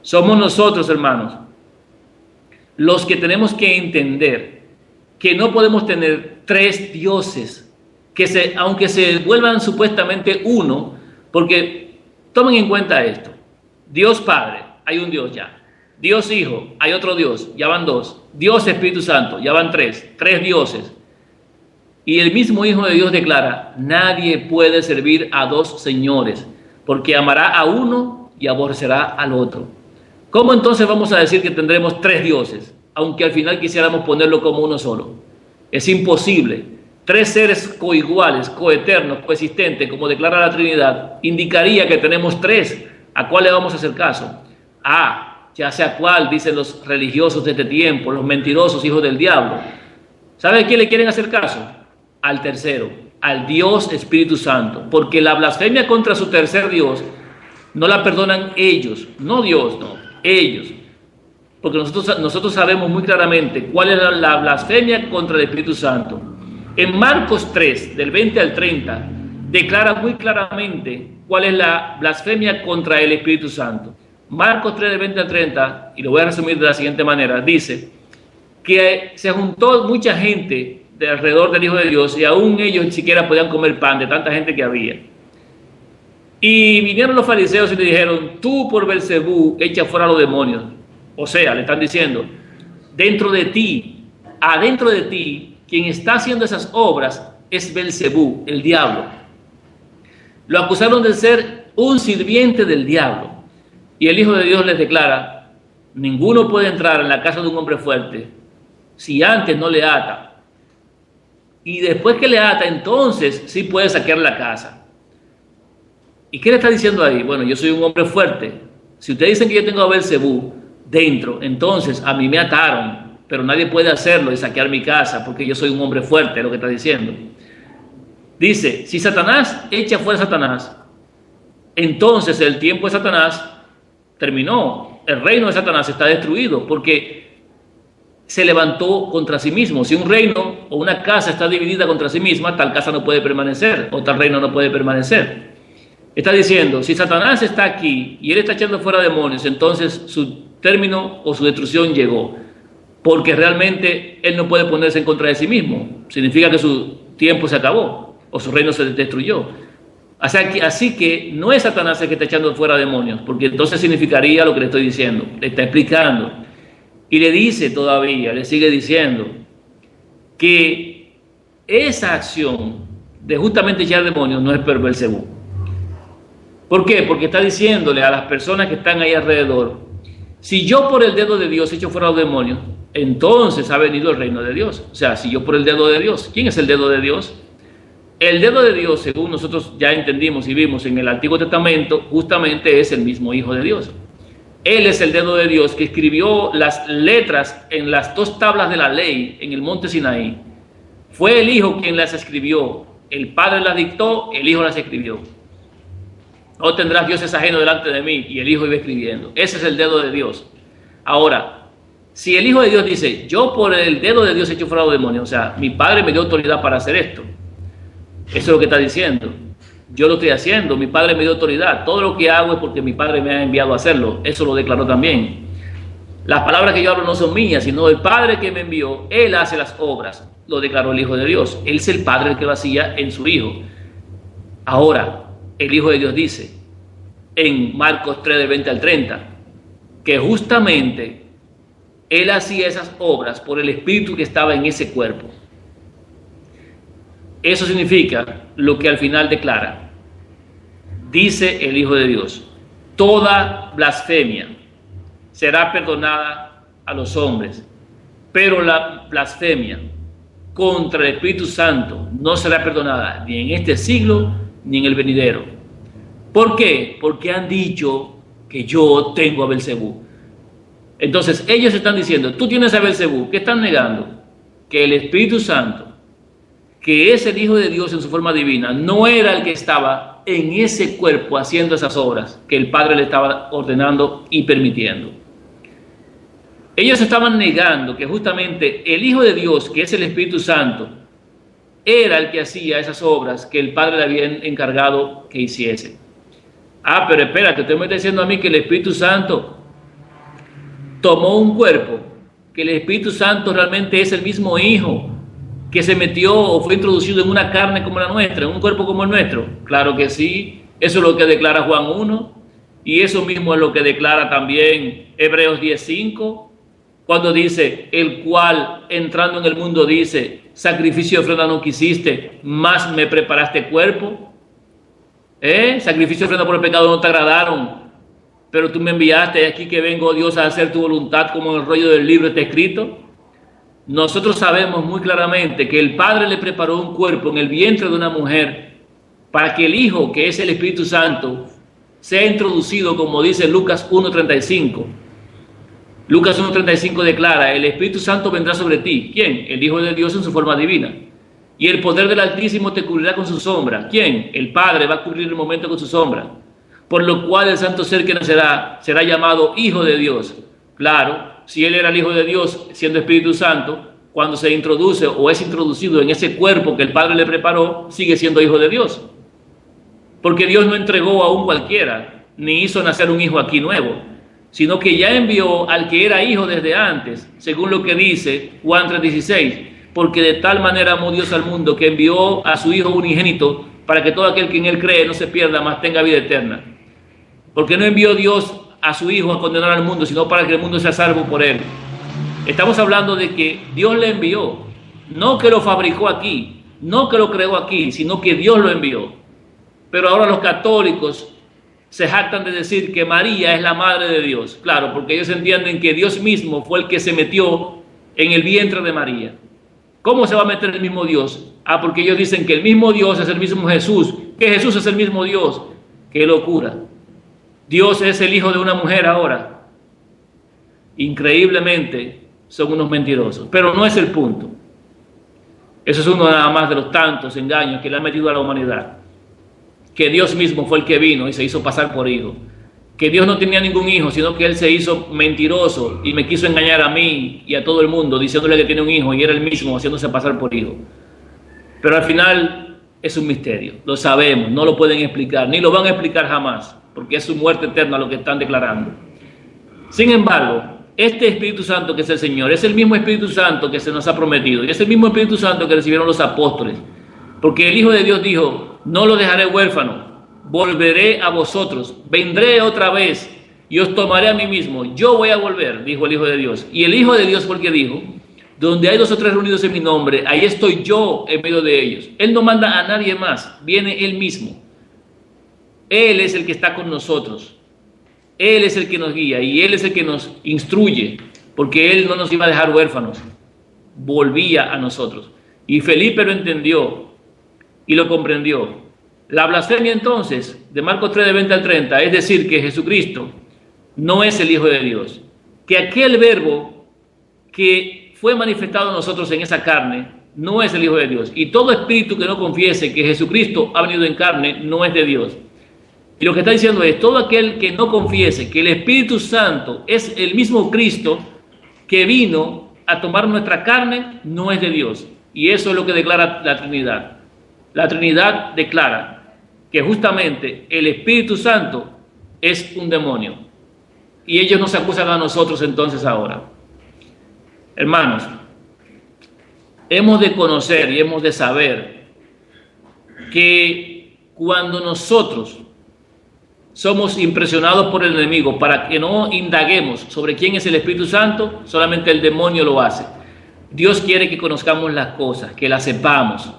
Somos nosotros, hermanos, los que tenemos que entender que no podemos tener tres dioses, aunque se vuelvan supuestamente uno, porque tomen en cuenta esto. Dios Padre, hay un Dios ya. Dios Hijo, hay otro Dios, ya van dos. Dios Espíritu Santo, ya van tres dioses. Y el mismo Hijo de Dios declara, nadie puede servir a dos señores, porque amará a uno y aborrecerá al otro. ¿Cómo entonces vamos a decir que tendremos tres dioses, aunque al final quisiéramos ponerlo como uno solo? Es imposible. Tres seres coiguales, coeternos, coexistentes, como declara la Trinidad, indicaría que tenemos tres. ¿A cuál le vamos a hacer caso? Ya sea cuál, dicen los religiosos de este tiempo, los mentirosos hijos del diablo. ¿Sabe a quién le quieren hacer caso? Al tercero, al Dios Espíritu Santo, porque la blasfemia contra su tercer Dios no la perdonan ellos, no Dios, no, ellos. Porque nosotros sabemos muy claramente cuál es la blasfemia contra el Espíritu Santo. En Marcos 3, del 20 al 30, declara muy claramente cuál es la blasfemia contra el Espíritu Santo. Marcos 3, del 20 al 30, y lo voy a resumir de la siguiente manera, dice que se juntó mucha gente de alrededor del Hijo de Dios y aún ellos ni siquiera podían comer pan de tanta gente que había. Y vinieron los fariseos y le dijeron, tú por Belcebú echa fuera a los demonios. O sea, le están diciendo, adentro de ti, quien está haciendo esas obras es Belcebú, el diablo. Lo acusaron de ser un sirviente del diablo. Y el Hijo de Dios les declara, ninguno puede entrar en la casa de un hombre fuerte si antes no le ata. Y después que le ata, entonces sí puede saquear la casa. ¿Y qué le está diciendo ahí? Bueno, yo soy un hombre fuerte. Si ustedes dicen que yo tengo a Belcebú dentro, entonces a mí me ataron, pero nadie puede hacerlo y saquear mi casa porque yo soy un hombre fuerte, es lo que está diciendo. Dice, si Satanás echa fuera a Satanás, entonces el tiempo de Satanás terminó. El reino de Satanás está destruido porque se levantó contra sí mismo. Si un reino o una casa está dividida contra sí misma, tal casa no puede permanecer o tal reino no puede permanecer. Está diciendo, si Satanás está aquí y él está echando fuera demonios, entonces su término o su destrucción llegó, porque realmente él no puede ponerse en contra de sí mismo. Significa que su tiempo se acabó o su reino se destruyó. Así que no es Satanás el que está echando fuera demonios, porque entonces significaría lo que le estoy diciendo. Le está explicando y le dice todavía, le sigue diciendo que esa acción de justamente echar demonios no es por Belcebú. ¿Por qué? Porque está diciéndole a las personas que están ahí alrededor, si yo por el dedo de Dios echo fuera los demonios, entonces ha venido el reino de Dios. O sea, si yo por el dedo de Dios, ¿quién es el dedo de Dios? El dedo de Dios, según nosotros ya entendimos y vimos en el Antiguo Testamento, justamente es el mismo Hijo de Dios. Él es el dedo de Dios que escribió las letras en las dos tablas de la ley en el monte Sinaí. Fue el Hijo quien las escribió. El Padre las dictó, el Hijo las escribió. No tendrás dioses ajenos delante de mí, y el Hijo iba escribiendo. Ese es el dedo de Dios. Ahora, si el Hijo de Dios dice, yo por el dedo de Dios he hecho fuera los demonios, o sea, mi Padre me dio autoridad para hacer esto. Eso es lo que está diciendo. Yo lo estoy haciendo, mi Padre me dio autoridad. Todo lo que hago es porque mi Padre me ha enviado a hacerlo. Eso lo declaró también. Las palabras que yo hablo no son mías, sino el Padre que me envió. Él hace las obras. Lo declaró el Hijo de Dios. Él es el Padre el que lo hacía en su Hijo. Ahora, el Hijo de Dios dice en Marcos 3, del 20 al 30, que justamente Él hacía esas obras por el Espíritu que estaba en ese cuerpo. Eso significa lo que al final declara. Dice el Hijo de Dios, toda blasfemia será perdonada a los hombres, pero la blasfemia contra el Espíritu Santo no será perdonada ni en este siglo ni en el venidero. ¿Por qué? Porque han dicho que yo tengo a Belcebú. Entonces ellos están diciendo, tú tienes a Belcebú. ¿Qué están negando? Que el Espíritu Santo, que es el Hijo de Dios en su forma divina, no era el que estaba en ese cuerpo haciendo esas obras que el Padre le estaba ordenando y permitiendo. Ellos estaban negando que justamente el Hijo de Dios, que es el Espíritu Santo, era el que hacía esas obras que el Padre le había encargado que hiciese. Ah, pero espérate, usted me está diciendo a mí que el Espíritu Santo tomó un cuerpo, que el Espíritu Santo realmente es el mismo Hijo que se metió o fue introducido en una carne como la nuestra, en un cuerpo como el nuestro. Claro que sí, eso es lo que declara Juan 1 y eso mismo es lo que declara también Hebreos 10:5, cuando dice, el cual entrando en el mundo dice, sacrificio de ofrenda no quisiste, más me preparaste cuerpo. Sacrificio de ofrenda por el pecado no te agradaron, pero tú me enviaste aquí que vengo, Dios, a hacer tu voluntad, como en el rollo del libro está escrito. Nosotros sabemos muy claramente que el Padre le preparó un cuerpo en el vientre de una mujer para que el Hijo, que es el Espíritu Santo, sea introducido, como dice Lucas 1:35. Lucas 1:35 declara, el Espíritu Santo vendrá sobre ti. ¿Quién? El Hijo de Dios en su forma divina. Y el poder del Altísimo te cubrirá con su sombra. ¿Quién? El Padre va a cubrir el momento con su sombra. Por lo cual el santo ser que nacerá será llamado Hijo de Dios. Claro, si él era el Hijo de Dios, siendo Espíritu Santo, cuando se introduce o es introducido en ese cuerpo que el Padre le preparó, sigue siendo Hijo de Dios. Porque Dios no entregó a un cualquiera, ni hizo nacer un hijo aquí nuevo, sino que ya envió al que era hijo desde antes, según lo que dice Juan 3:16, porque de tal manera amó Dios al mundo que envió a su Hijo unigénito para que todo aquel que en él cree no se pierda, mas tenga vida eterna. Porque no envió Dios a su Hijo a condenar al mundo, sino para que el mundo sea salvo por él. Estamos hablando de que Dios le envió, no que lo fabricó aquí, no que lo creó aquí, sino que Dios lo envió. Pero ahora los católicos se jactan de decir que María es la madre de Dios. Claro, porque ellos entienden que Dios mismo fue el que se metió en el vientre de María. ¿Cómo se va a meter el mismo Dios? Ah, porque ellos dicen que el mismo Dios es el mismo Jesús, que Jesús es el mismo Dios. ¡Qué locura! Dios es el hijo de una mujer ahora. Increíblemente son unos mentirosos, pero no es el punto. Eso es uno nada más de los tantos engaños que le han metido a la humanidad. Que Dios mismo fue el que vino y se hizo pasar por hijo. Que Dios no tenía ningún hijo, sino que Él se hizo mentiroso y me quiso engañar a mí y a todo el mundo diciéndole que tiene un hijo y era el mismo haciéndose pasar por hijo. Pero al final es un misterio, lo sabemos, no lo pueden explicar, ni lo van a explicar jamás, porque es su muerte eterna lo que están declarando. Sin embargo, este Espíritu Santo que es el Señor, es el mismo Espíritu Santo que se nos ha prometido y es el mismo Espíritu Santo que recibieron los apóstoles, porque el Hijo de Dios dijo, no lo dejaré huérfano, volveré a vosotros, vendré otra vez y os tomaré a mí mismo, yo voy a volver, dijo el Hijo de Dios. Y el Hijo de Dios fue el que dijo, donde hay 2 o 3 reunidos en mi nombre, ahí estoy yo en medio de ellos. Él no manda a nadie más, viene Él mismo. Él es el que está con nosotros, Él es el que nos guía y Él es el que nos instruye, porque Él no nos iba a dejar huérfanos, volvía a nosotros. Y Felipe lo entendió y lo comprendió. La blasfemia entonces de Marcos 3, de 20 al 30, es decir que Jesucristo no es el Hijo de Dios, que aquel verbo que fue manifestado a nosotros en esa carne no es el Hijo de Dios, y todo espíritu que no confiese que Jesucristo ha venido en carne no es de Dios. Y lo que está diciendo es, todo aquel que no confiese que el Espíritu Santo es el mismo Cristo que vino a tomar nuestra carne, no es de Dios. Y eso es lo que declara la Trinidad. La Trinidad declara que justamente el Espíritu Santo es un demonio. Y ellos nos acusan a nosotros entonces ahora. Hermanos, hemos de conocer y hemos de saber que cuando nosotros somos impresionados por el enemigo para que no indaguemos sobre quién es el Espíritu Santo, solamente el demonio lo hace. Dios quiere que conozcamos las cosas, que las sepamos.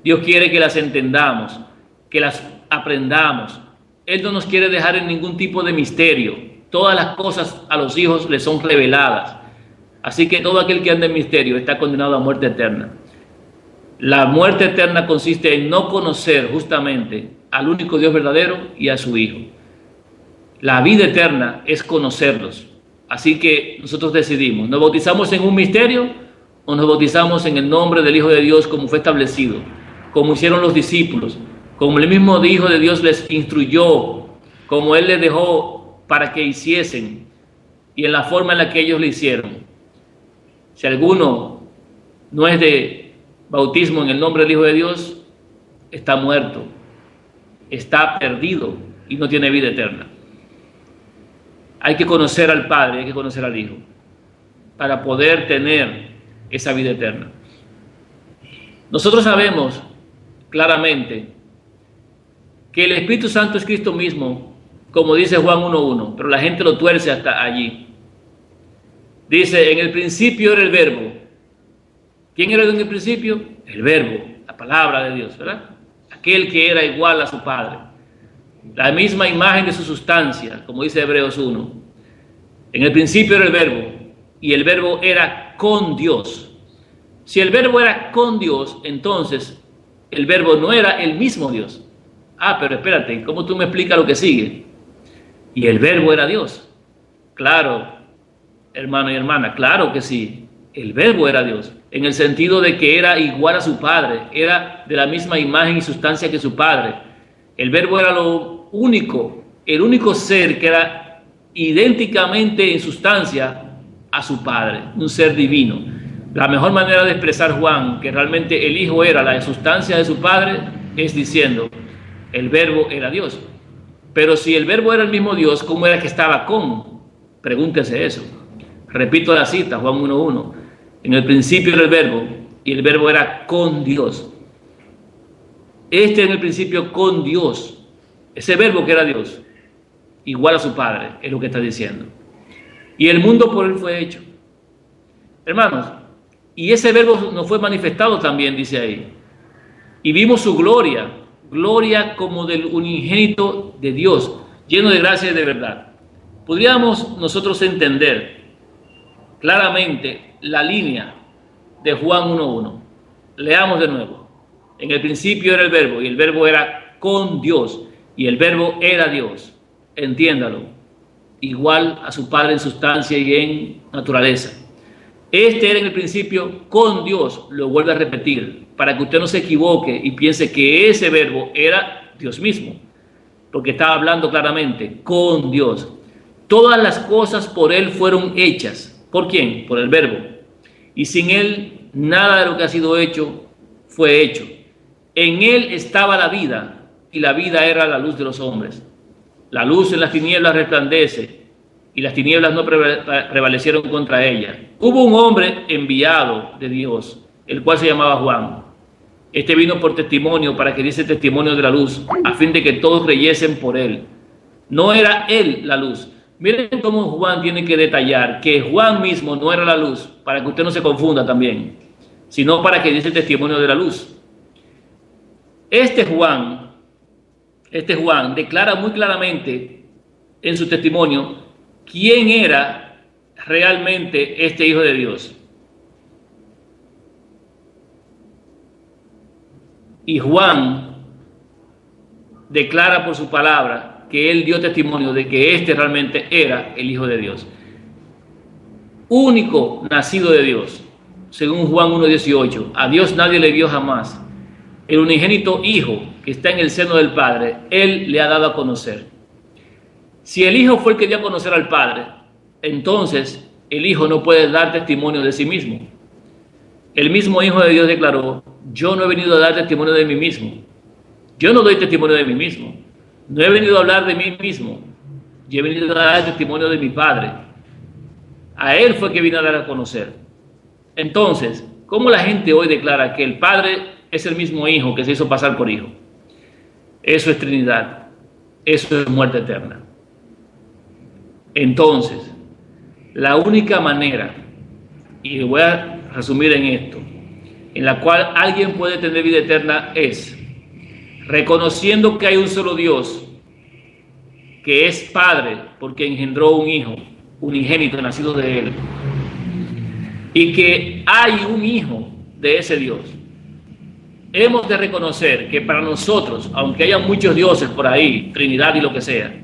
Dios quiere que las entendamos, que las aprendamos. Él no nos quiere dejar en ningún tipo de misterio. Todas las cosas a los hijos les son reveladas. Así que todo aquel que anda en misterio está condenado a muerte eterna. La muerte eterna consiste en no conocer justamente al único Dios verdadero y a su Hijo. La vida eterna es conocerlos. Así que nosotros decidimos, ¿nos bautizamos en un misterio o nos bautizamos en el nombre del Hijo de Dios como fue establecido, como hicieron los discípulos, como el mismo Hijo de Dios les instruyó, como Él les dejó para que hiciesen, y en la forma en la que ellos lo hicieron. Si alguno no es de bautismo en el nombre del Hijo de Dios, está muerto, está perdido y no tiene vida eterna. Hay que conocer al Padre, hay que conocer al Hijo, para poder tener esa vida eterna. Nosotros sabemos claramente que el Espíritu Santo es Cristo mismo, como dice Juan 1:1, pero la gente lo tuerce hasta allí. Dice, en el principio era el Verbo. ¿Quién era en el principio? El Verbo, la palabra de Dios, ¿verdad? Aquel que era igual a su Padre. La misma imagen de su sustancia, como dice Hebreos 1. En el principio era el Verbo, y el Verbo era con Dios. Si el Verbo era con Dios, entonces el Verbo no era el mismo Dios. Ah, pero espérate, ¿cómo tú me explicas lo que sigue? Y el Verbo era Dios. Claro, hermano y hermana, claro que sí. El Verbo era Dios, en el sentido de que era igual a su Padre, era de la misma imagen y sustancia que su Padre. El Verbo era lo único, el único ser que era idénticamente en sustancia a su Padre, un ser divino. La mejor manera de expresar Juan que realmente el Hijo era la sustancia de su Padre es diciendo, el Verbo era Dios. Pero si el Verbo era el mismo Dios, ¿cómo era que estaba con? Pregúntese eso. Repito la cita, Juan 1:1. En el principio era el Verbo, y el Verbo era con Dios. En el principio con Dios. Ese Verbo que era Dios, igual a su Padre, es lo que está diciendo. Y el mundo por él fue hecho. Hermanos, y ese Verbo nos fue manifestado también, dice ahí. Y vimos su gloria, gloria como del unigénito de Dios, lleno de gracia y de verdad. Podríamos nosotros entender claramente la línea de Juan 1:1. Leamos de nuevo. En el principio era el Verbo, y el Verbo era con Dios, y el Verbo era Dios. Entiéndalo. Igual a su Padre en sustancia y en naturaleza. Era en el principio con Dios, lo vuelve a repetir, para que usted no se equivoque y piense que ese Verbo era Dios mismo, porque estaba hablando claramente con Dios. Todas las cosas por Él fueron hechas. ¿Por quién? Por el Verbo. Y sin Él, nada de lo que ha sido hecho fue hecho. En Él estaba la vida, y la vida era la luz de los hombres. La luz en las tinieblas resplandece, y las tinieblas no prevalecieron contra ella. Hubo un hombre enviado de Dios, el cual se llamaba Juan. Este vino por testimonio, para que diese testimonio de la luz, a fin de que todos creyesen por él. No era él la luz. Miren cómo Juan tiene que detallar que Juan mismo no era la luz, para que usted no se confunda también, sino para que diese testimonio de la luz. Este Juan declara muy claramente en su testimonio quién era realmente este Hijo de Dios. Y Juan declara por su palabra que él dio testimonio de que este realmente era el Hijo de Dios. Único nacido de Dios, según Juan 1:18. A Dios nadie le vio jamás. El unigénito Hijo que está en el seno del Padre, Él le ha dado a conocer. Si el Hijo fue el que dio a conocer al Padre, entonces el Hijo no puede dar testimonio de sí mismo. El mismo Hijo de Dios declaró, yo no he venido a dar testimonio de mí mismo. Yo no doy testimonio de mí mismo. No he venido a hablar de mí mismo. Yo he venido a dar testimonio de mi Padre. A Él fue que vino a dar a conocer. Entonces, ¿cómo la gente hoy declara que el Padre es el mismo Hijo que se hizo pasar por Hijo? Eso es Trinidad. Eso es muerte eterna. Entonces, la única manera, y voy a resumir en esto, en la cual alguien puede tener vida eterna es reconociendo que hay un solo Dios, que es Padre, porque engendró un Hijo unigénito nacido de Él, y que hay un Hijo de ese Dios. Hemos de reconocer que para nosotros, aunque haya muchos dioses por ahí, Trinidad y lo que sea,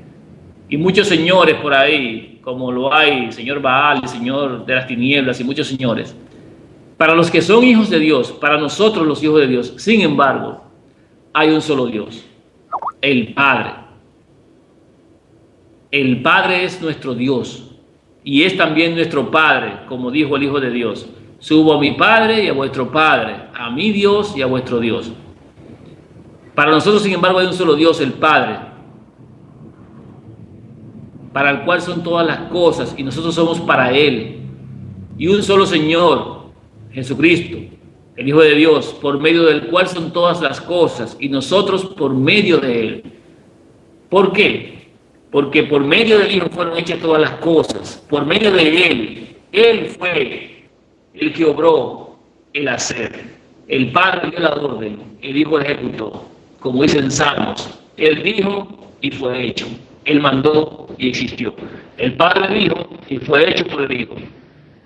y muchos señores por ahí, como lo hay, señor Baal, el señor de las tinieblas y muchos señores, para los que son hijos de Dios, para nosotros los hijos de Dios, sin embargo, hay un solo Dios, el Padre. El Padre es nuestro Dios y es también nuestro Padre, como dijo el Hijo de Dios. Subo a mi Padre y a vuestro Padre, a mi Dios y a vuestro Dios. Para nosotros, sin embargo, hay un solo Dios, el Padre, para el cual son todas las cosas y nosotros somos para Él. Y un solo Señor, Jesucristo, el Hijo de Dios, por medio del cual son todas las cosas y nosotros por medio de Él. ¿Por qué? Porque por medio del Hijo fueron hechas todas las cosas, por medio de Él fue el que obró el hacer. El Padre dio la orden, el Hijo ejecutó. Como dicen Salmos, Él dijo y fue hecho. Él mandó y existió. El Padre dijo y fue hecho por el Hijo.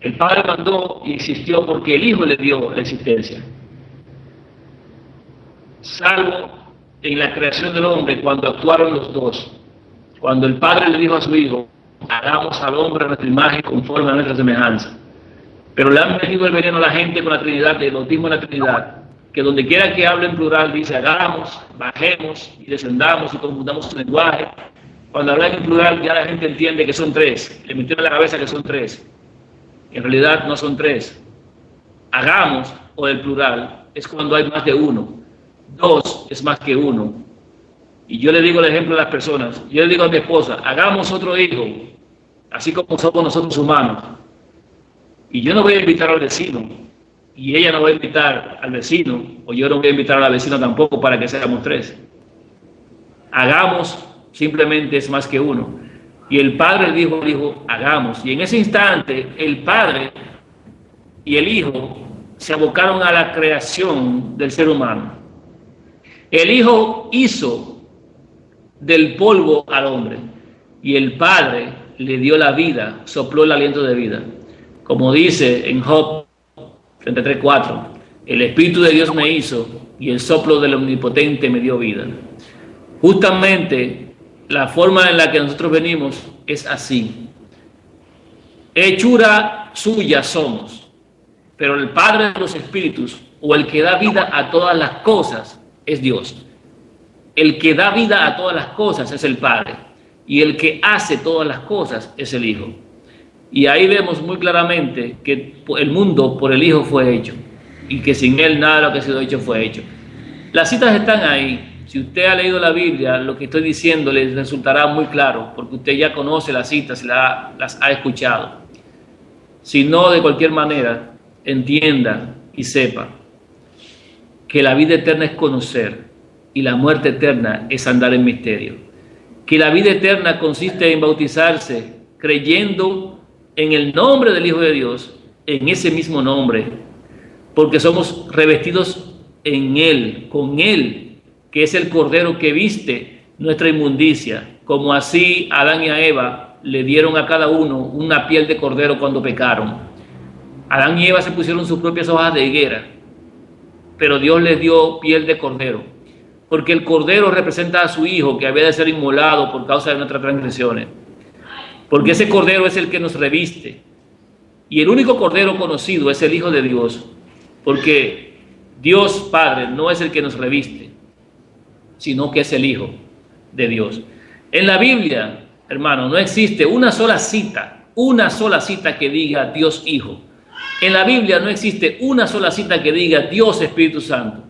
El Padre mandó y existió porque el Hijo le dio la existencia. Salvo en la creación del hombre cuando actuaron los dos. Cuando el Padre le dijo a su Hijo, hagamos al hombre a nuestra imagen conforme a nuestra semejanza. Pero le han metido el veneno a la gente con la Trinidad, el bautismo en la Trinidad, que donde quiera que hable en plural dice hagamos, bajemos y descendamos y confundamos su lenguaje. Cuando hablan en plural ya la gente entiende que son tres, le metieron en la cabeza que son tres. En realidad no son tres. Hagamos, o el plural, es cuando hay más de uno. Dos es más que uno. Y yo le digo el ejemplo a las personas, yo le digo a mi esposa, hagamos otro hijo, así como somos nosotros humanos. Y yo no voy a invitar al vecino, y ella no va a invitar al vecino, o yo no voy a invitar a la vecina tampoco para que seamos tres. Hagamos simplemente es más que uno. Y el Padre dijo al Hijo, hagamos. Y en ese instante, el Padre y el Hijo se abocaron a la creación del ser humano. El Hijo hizo del polvo al hombre y el Padre le dio la vida, sopló el aliento de vida. Como dice en Job 33:4, el Espíritu de Dios me hizo y el soplo del Omnipotente me dio vida. Justamente la forma en la que nosotros venimos es así. Hechura suya somos, pero el Padre de los Espíritus, o el que da vida a todas las cosas, es Dios. El que da vida a todas las cosas es el Padre, y el que hace todas las cosas es el Hijo. Y ahí vemos muy claramente que el mundo por el Hijo fue hecho, y que sin Él nada de lo que ha sido hecho fue hecho. Las citas están ahí. Si usted ha leído la Biblia, lo que estoy diciendo les resultará muy claro, porque usted ya conoce las citas y las ha escuchado. Si no, de cualquier manera, entienda y sepa que la vida eterna es conocer y la muerte eterna es andar en misterio. Que la vida eterna consiste en bautizarse creyendo en el nombre del Hijo de Dios, en ese mismo nombre, porque somos revestidos en Él, con Él, que es el Cordero que viste nuestra inmundicia, como así Adán y a Eva le dieron a cada uno una piel de cordero cuando pecaron. Adán y Eva se pusieron sus propias hojas de higuera, pero Dios les dio piel de cordero, porque el cordero representa a su Hijo que había de ser inmolado por causa de nuestras transgresiones, porque ese cordero es el que nos reviste, y el único cordero conocido es el Hijo de Dios, porque Dios Padre no es el que nos reviste, sino que es el Hijo de Dios. En la Biblia, hermano, no existe una sola cita que diga Dios Hijo. En la Biblia no existe una sola cita que diga Dios Espíritu Santo.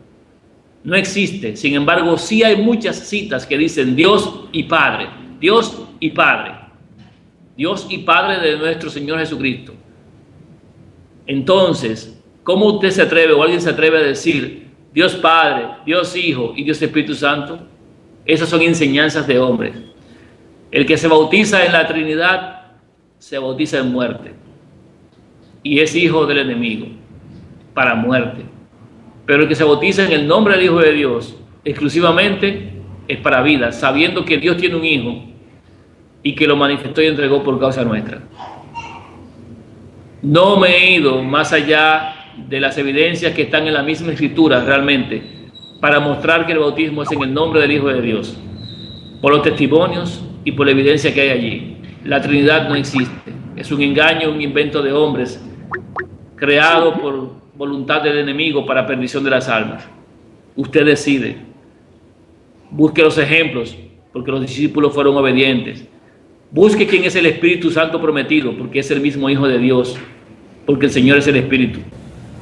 No existe. Sin embargo, sí hay muchas citas que dicen Dios y Padre. Dios y Padre. Dios y Padre de nuestro Señor Jesucristo. Entonces, ¿cómo usted se atreve o alguien se atreve a decir Dios Padre, Dios Hijo y Dios Espíritu Santo? Esas son enseñanzas de hombres. El que se bautiza en la Trinidad se bautiza en muerte y es hijo del enemigo para muerte. Pero el que se bautiza en el nombre del Hijo de Dios exclusivamente es para vida, sabiendo que Dios tiene un Hijo y que lo manifestó y entregó por causa nuestra. No me he ido más allá de las evidencias que están en la misma Escritura realmente para mostrar que el bautismo es en el nombre del Hijo de Dios, por los testimonios y por la evidencia que hay allí. La Trinidad no existe, es un engaño, un invento de hombres creado por voluntad del enemigo para perdición de las almas. Usted decide Busque los ejemplos, porque los discípulos fueron obedientes. Busque quién es el Espíritu Santo prometido, porque es el mismo Hijo de Dios, porque el Señor es el Espíritu.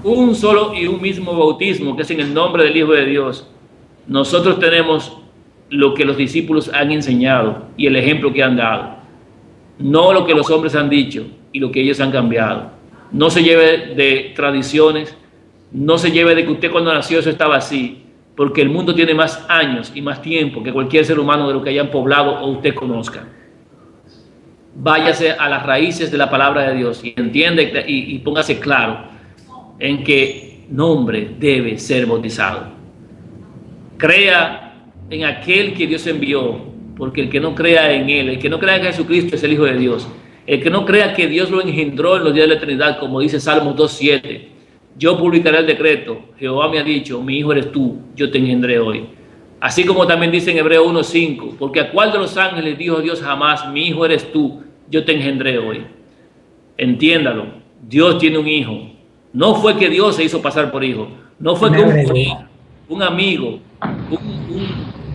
Un solo y un mismo bautismo, que es en el nombre del Hijo de Dios. Nosotros tenemos lo que los discípulos han enseñado y el ejemplo que han dado, no lo que los hombres han dicho y lo que ellos han cambiado. No se lleve de tradiciones, no se lleve de que usted cuando nació eso estaba así, porque el mundo tiene más años y más tiempo que cualquier ser humano de lo que hayan poblado o usted conozca. Váyase a las raíces de la palabra de Dios y entiende y póngase claro en que nombre debe ser bautizado. Crea en aquel que Dios envió, porque el que no crea en él, el que no crea en Jesucristo es el Hijo de Dios. El que no crea que Dios lo engendró en los días de la eternidad, como dice Salmos 2:7, yo publicaré el decreto, Jehová me ha dicho, mi hijo eres tú, yo te engendré hoy. Así como también dice en Hebreo 1:5, porque a cuál de los ángeles dijo Dios jamás, mi hijo eres tú, yo te engendré hoy. Entiéndalo, Dios tiene un hijo. No fue que Dios se hizo pasar por hijo, no fue que un amigo,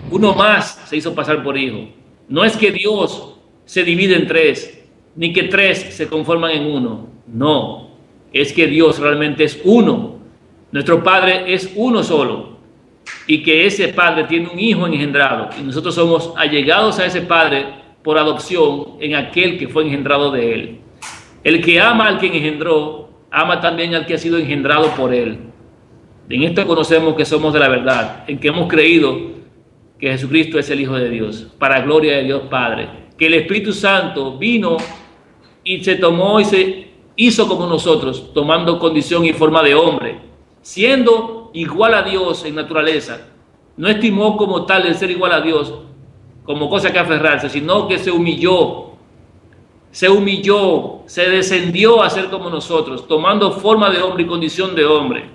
uno más se hizo pasar por hijo. No es que Dios se divide en tres, ni que tres se conforman en uno. No, es que Dios realmente es uno. Nuestro Padre es uno solo. Y que ese Padre tiene un hijo engendrado. Y nosotros somos allegados a ese Padre por adopción en aquel que fue engendrado de él. El que ama al que engendró, ama también al que ha sido engendrado por él. En esto conocemos que somos de la verdad, en que hemos creído que Jesucristo es el Hijo de Dios, para gloria de Dios Padre, que el Espíritu Santo vino y se tomó y se hizo como nosotros, tomando condición y forma de hombre, siendo igual a Dios en naturaleza. No estimó como tal el ser igual a Dios como cosa que aferrarse, sino que se humilló, se descendió a ser como nosotros, tomando forma de hombre y condición de hombre,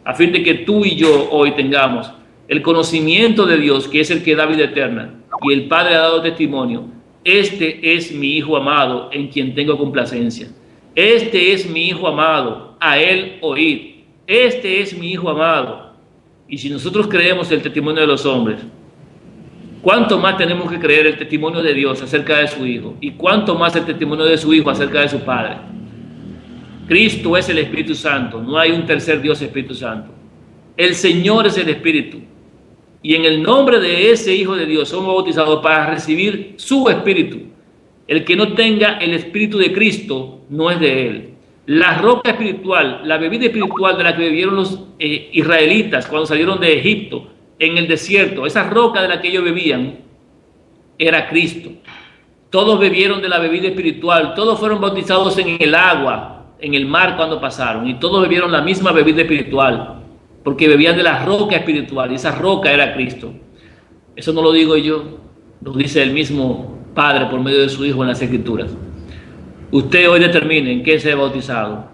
a fin de que tú y yo hoy tengamos el conocimiento de Dios, que es el que da vida eterna, y el Padre ha dado testimonio. Este es mi Hijo amado, en quien tengo complacencia. Este es mi Hijo amado, a él oíd. Este es mi Hijo amado. Y si nosotros creemos el testimonio de los hombres, ¿cuánto más tenemos que creer el testimonio de Dios acerca de su Hijo? ¿Y cuánto más el testimonio de su Hijo acerca de su Padre? Cristo es el Espíritu Santo, no hay un tercer Dios Espíritu Santo. El Señor es el Espíritu. Y en el nombre de ese Hijo de Dios somos bautizados para recibir su Espíritu. El que no tenga el Espíritu de Cristo no es de él. La roca espiritual, la bebida espiritual de la que bebieron los israelitas cuando salieron de Egipto en el desierto, esa roca de la que ellos bebían era Cristo. Todos bebieron de la bebida espiritual, todos fueron bautizados en el agua, en el mar cuando pasaron, y todos bebieron la misma bebida espiritual, porque bebían de la roca espiritual, y esa roca era Cristo. Eso no lo digo yo, lo dice el mismo Padre por medio de su Hijo en las Escrituras. Usted hoy determine en qué se ha bautizado.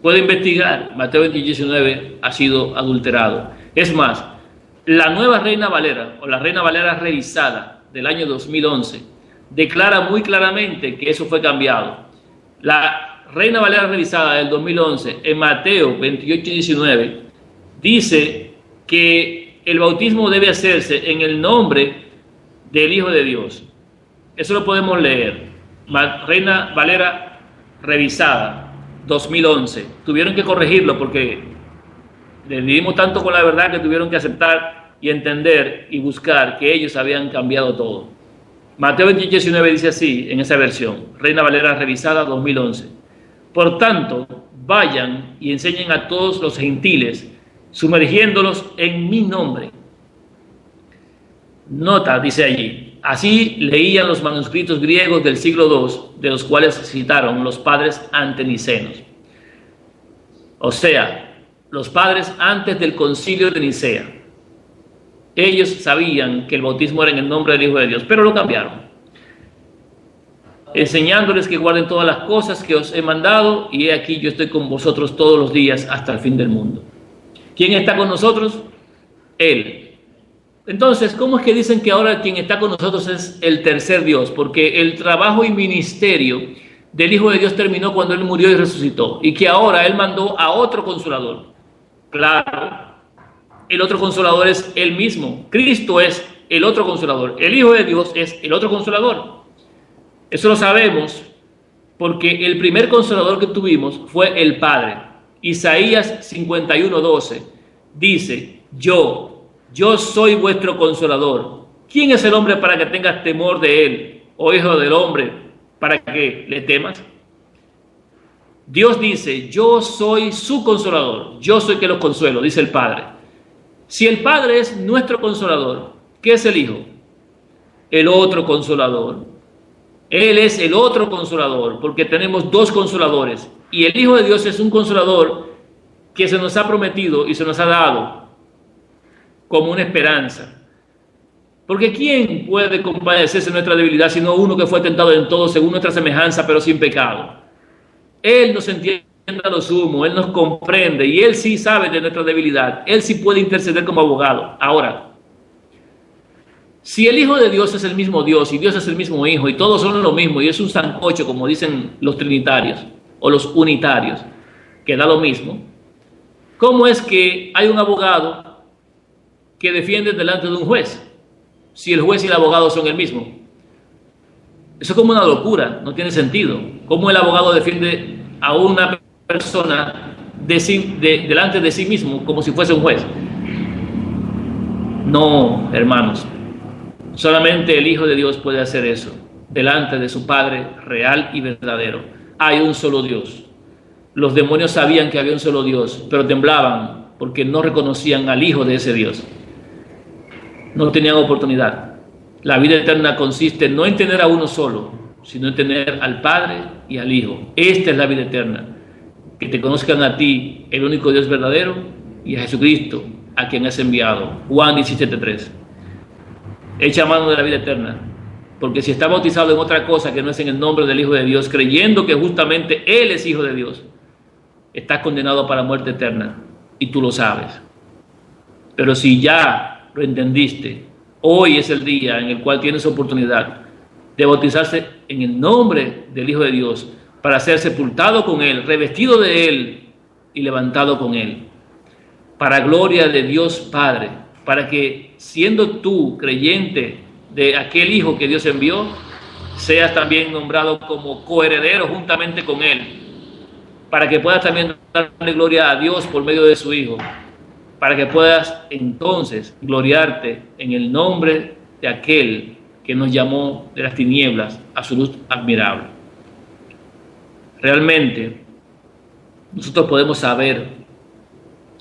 Puede investigar, Mateo 20:19 ha sido adulterado. Es más, la nueva Reina Valera, o la Reina Valera revisada del año 2011, declara muy claramente que eso fue cambiado. La Reina Valera revisada del 2011, en Mateo 28:19, dice que el bautismo debe hacerse en el nombre del Hijo de Dios. Eso lo podemos leer. Reina Valera revisada 2011. Tuvieron que corregirlo porque les dimos tanto con la verdad que tuvieron que aceptar y entender y buscar que ellos habían cambiado todo. Mateo 28:19 dice así en esa versión, Reina Valera revisada 2011. Por tanto, vayan y enseñen a todos los gentiles, sumergiéndolos en mi nombre. Nota, dice allí, así leían los manuscritos griegos del siglo II, de los cuales citaron los padres antenicenos. O sea, los padres antes del concilio de Nicea. Ellos sabían que el bautismo era en el nombre del Hijo de Dios, pero lo cambiaron. Enseñándoles que guarden todas las cosas que os he mandado, y he aquí yo estoy con vosotros todos los días hasta el fin del mundo. ¿Quién está con nosotros? Él. Entonces, ¿cómo es que dicen que ahora quien está con nosotros es el tercer Dios? Porque el trabajo y ministerio del Hijo de Dios terminó cuando Él murió y resucitó, y que ahora Él mandó a otro Consolador. Claro, el otro consolador es Él mismo. Cristo es el otro consolador. El Hijo de Dios es el otro consolador. Eso lo sabemos porque el primer consolador que tuvimos fue el Padre. Isaías 51:12 dice, yo soy vuestro consolador. ¿Quién es el hombre para que tengas temor de él? ¿O hijo del hombre para que le temas? Dios dice, yo soy su consolador, yo soy que los consuelo, dice el Padre. Si el Padre es nuestro consolador, ¿qué es el Hijo? El otro consolador. Él es el otro consolador, porque tenemos dos consoladores. Y el Hijo de Dios es un consolador que se nos ha prometido y se nos ha dado como una esperanza. Porque ¿quién puede compadecerse de nuestra debilidad sino uno que fue tentado en todo según nuestra semejanza, pero sin pecado? Él nos entiende a lo sumo, Él nos comprende y Él sí sabe de nuestra debilidad. Él sí puede interceder como abogado. Ahora, si el Hijo de Dios es el mismo Dios y Dios es el mismo Hijo y todos son lo mismo y es un sancocho, como dicen los trinitarios o los unitarios, que da lo mismo, ¿cómo es que hay un abogado que defiende delante de un juez si el juez y el abogado son el mismo? Eso es como una locura, no tiene sentido. ¿Cómo el abogado defiende a una persona delante de sí mismo como si fuese un juez? No, hermanos. Solamente el Hijo de Dios puede hacer eso, delante de su Padre real y verdadero. Hay un solo Dios. Los demonios sabían que había un solo Dios, pero temblaban porque no reconocían al Hijo de ese Dios. No tenían oportunidad. La vida eterna consiste no en tener a uno solo, sino en tener al Padre y al Hijo. Esta es la vida eterna, que te conozcan a ti, el único Dios verdadero, y a Jesucristo, a quien has enviado. Juan 17:3. Echa mano de la vida eterna, porque si está bautizado en otra cosa que no es en el nombre del Hijo de Dios, creyendo que justamente Él es Hijo de Dios, estás condenado para muerte eterna, y tú lo sabes. Pero si ya lo entendiste, hoy es el día en el cual tienes oportunidad de bautizarse en el nombre del Hijo de Dios, para ser sepultado con Él, revestido de Él y levantado con Él, para gloria de Dios Padre, para que siendo tú creyente de aquel Hijo que Dios envió, seas también nombrado como coheredero juntamente con Él, para que puedas también darle gloria a Dios por medio de su Hijo, para que puedas entonces gloriarte en el nombre de aquel que nos llamó de las tinieblas a su luz admirable. Realmente, nosotros podemos saber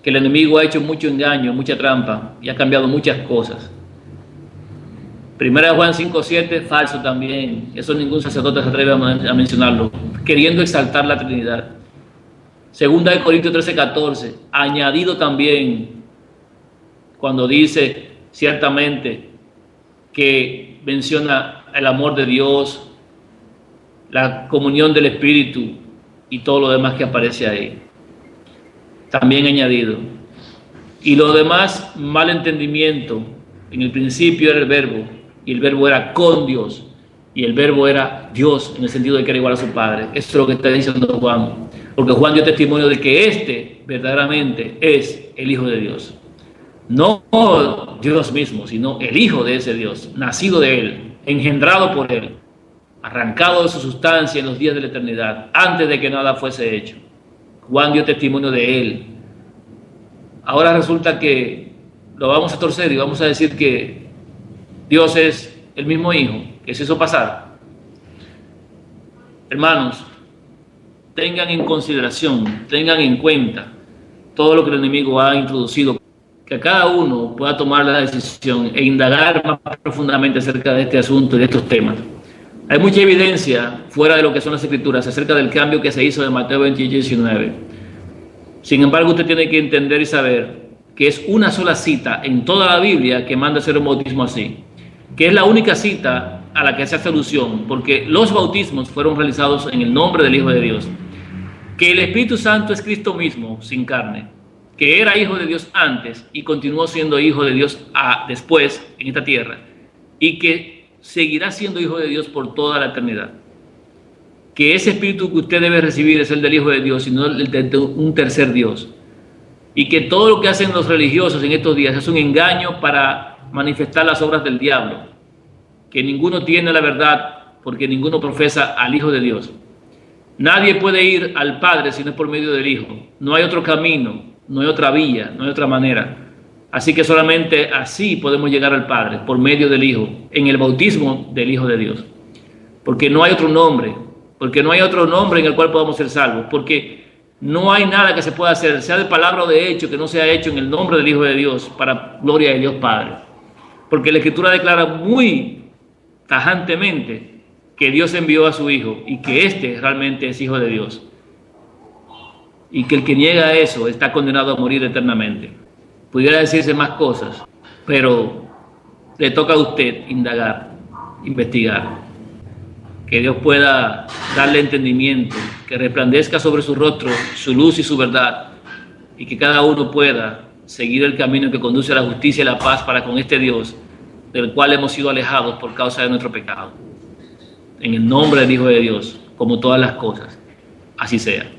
que el enemigo ha hecho mucho engaño, mucha trampa y ha cambiado muchas cosas. Primera de Juan 5:7, falso también. Eso ningún sacerdote se atreve a mencionarlo, queriendo exaltar la Trinidad. Segunda de Corintios 13:14, añadido también, cuando dice ciertamente que menciona el amor de Dios, la comunión del Espíritu y todo lo demás que aparece ahí. También añadido. Y lo demás, mal entendimiento. En el principio era el Verbo, y el Verbo era con Dios, y el Verbo era Dios, en el sentido de que era igual a su Padre. Eso es lo que está diciendo Juan, porque Juan dio testimonio de que este verdaderamente es el Hijo de Dios. No Dios mismo, sino el Hijo de ese Dios, nacido de Él, engendrado por Él, arrancado de su sustancia en los días de la eternidad, antes de que nada fuese hecho. Juan dio testimonio de Él. Ahora resulta que lo vamos a torcer y vamos a decir que Dios es el mismo Hijo que se hizo pasar. Hermanos, tengan en consideración, tengan en cuenta todo lo que el enemigo ha introducido, que cada uno pueda tomar la decisión e indagar más profundamente acerca de este asunto y de estos temas. Hay mucha evidencia fuera de lo que son las Escrituras acerca del cambio que se hizo de Mateo 28:19. Sin embargo, usted tiene que entender y saber que es una sola cita en toda la Biblia que manda hacer un bautismo así, que es la única cita a la que se hace alusión, porque los bautismos fueron realizados en el nombre del Hijo de Dios, que el Espíritu Santo es Cristo mismo sin carne, que era Hijo de Dios antes y continuó siendo Hijo de Dios después en esta tierra, y que seguirá siendo Hijo de Dios por toda la eternidad. Que ese Espíritu que usted debe recibir es el del Hijo de Dios y no el de un tercer Dios. y que todo lo que hacen los religiosos en estos días es un engaño para manifestar las obras del diablo, que ninguno tiene la verdad porque ninguno profesa al Hijo de Dios. Nadie puede ir al Padre si no es por medio del Hijo. No hay otro camino, no hay otra vía, no hay otra manera. Así que solamente así podemos llegar al Padre, por medio del Hijo, en el bautismo del Hijo de Dios. Porque no hay otro nombre, en el cual podamos ser salvos, porque no hay nada que se pueda hacer, sea de palabra o de hecho, que no sea hecho en el nombre del Hijo de Dios, para gloria de Dios Padre. Porque la Escritura declara muy tajantemente que Dios envió a su Hijo y que éste realmente es Hijo de Dios. Y que el que niega eso está condenado a morir eternamente. Pudiera decirse más cosas, pero le toca a usted indagar, investigar. Que Dios pueda darle entendimiento, que resplandezca sobre su rostro su luz y su verdad, y que cada uno pueda seguir el camino que conduce a la justicia y la paz para con este Dios, del cual hemos sido alejados por causa de nuestro pecado. En el nombre del Hijo de Dios, como todas las cosas, así sea.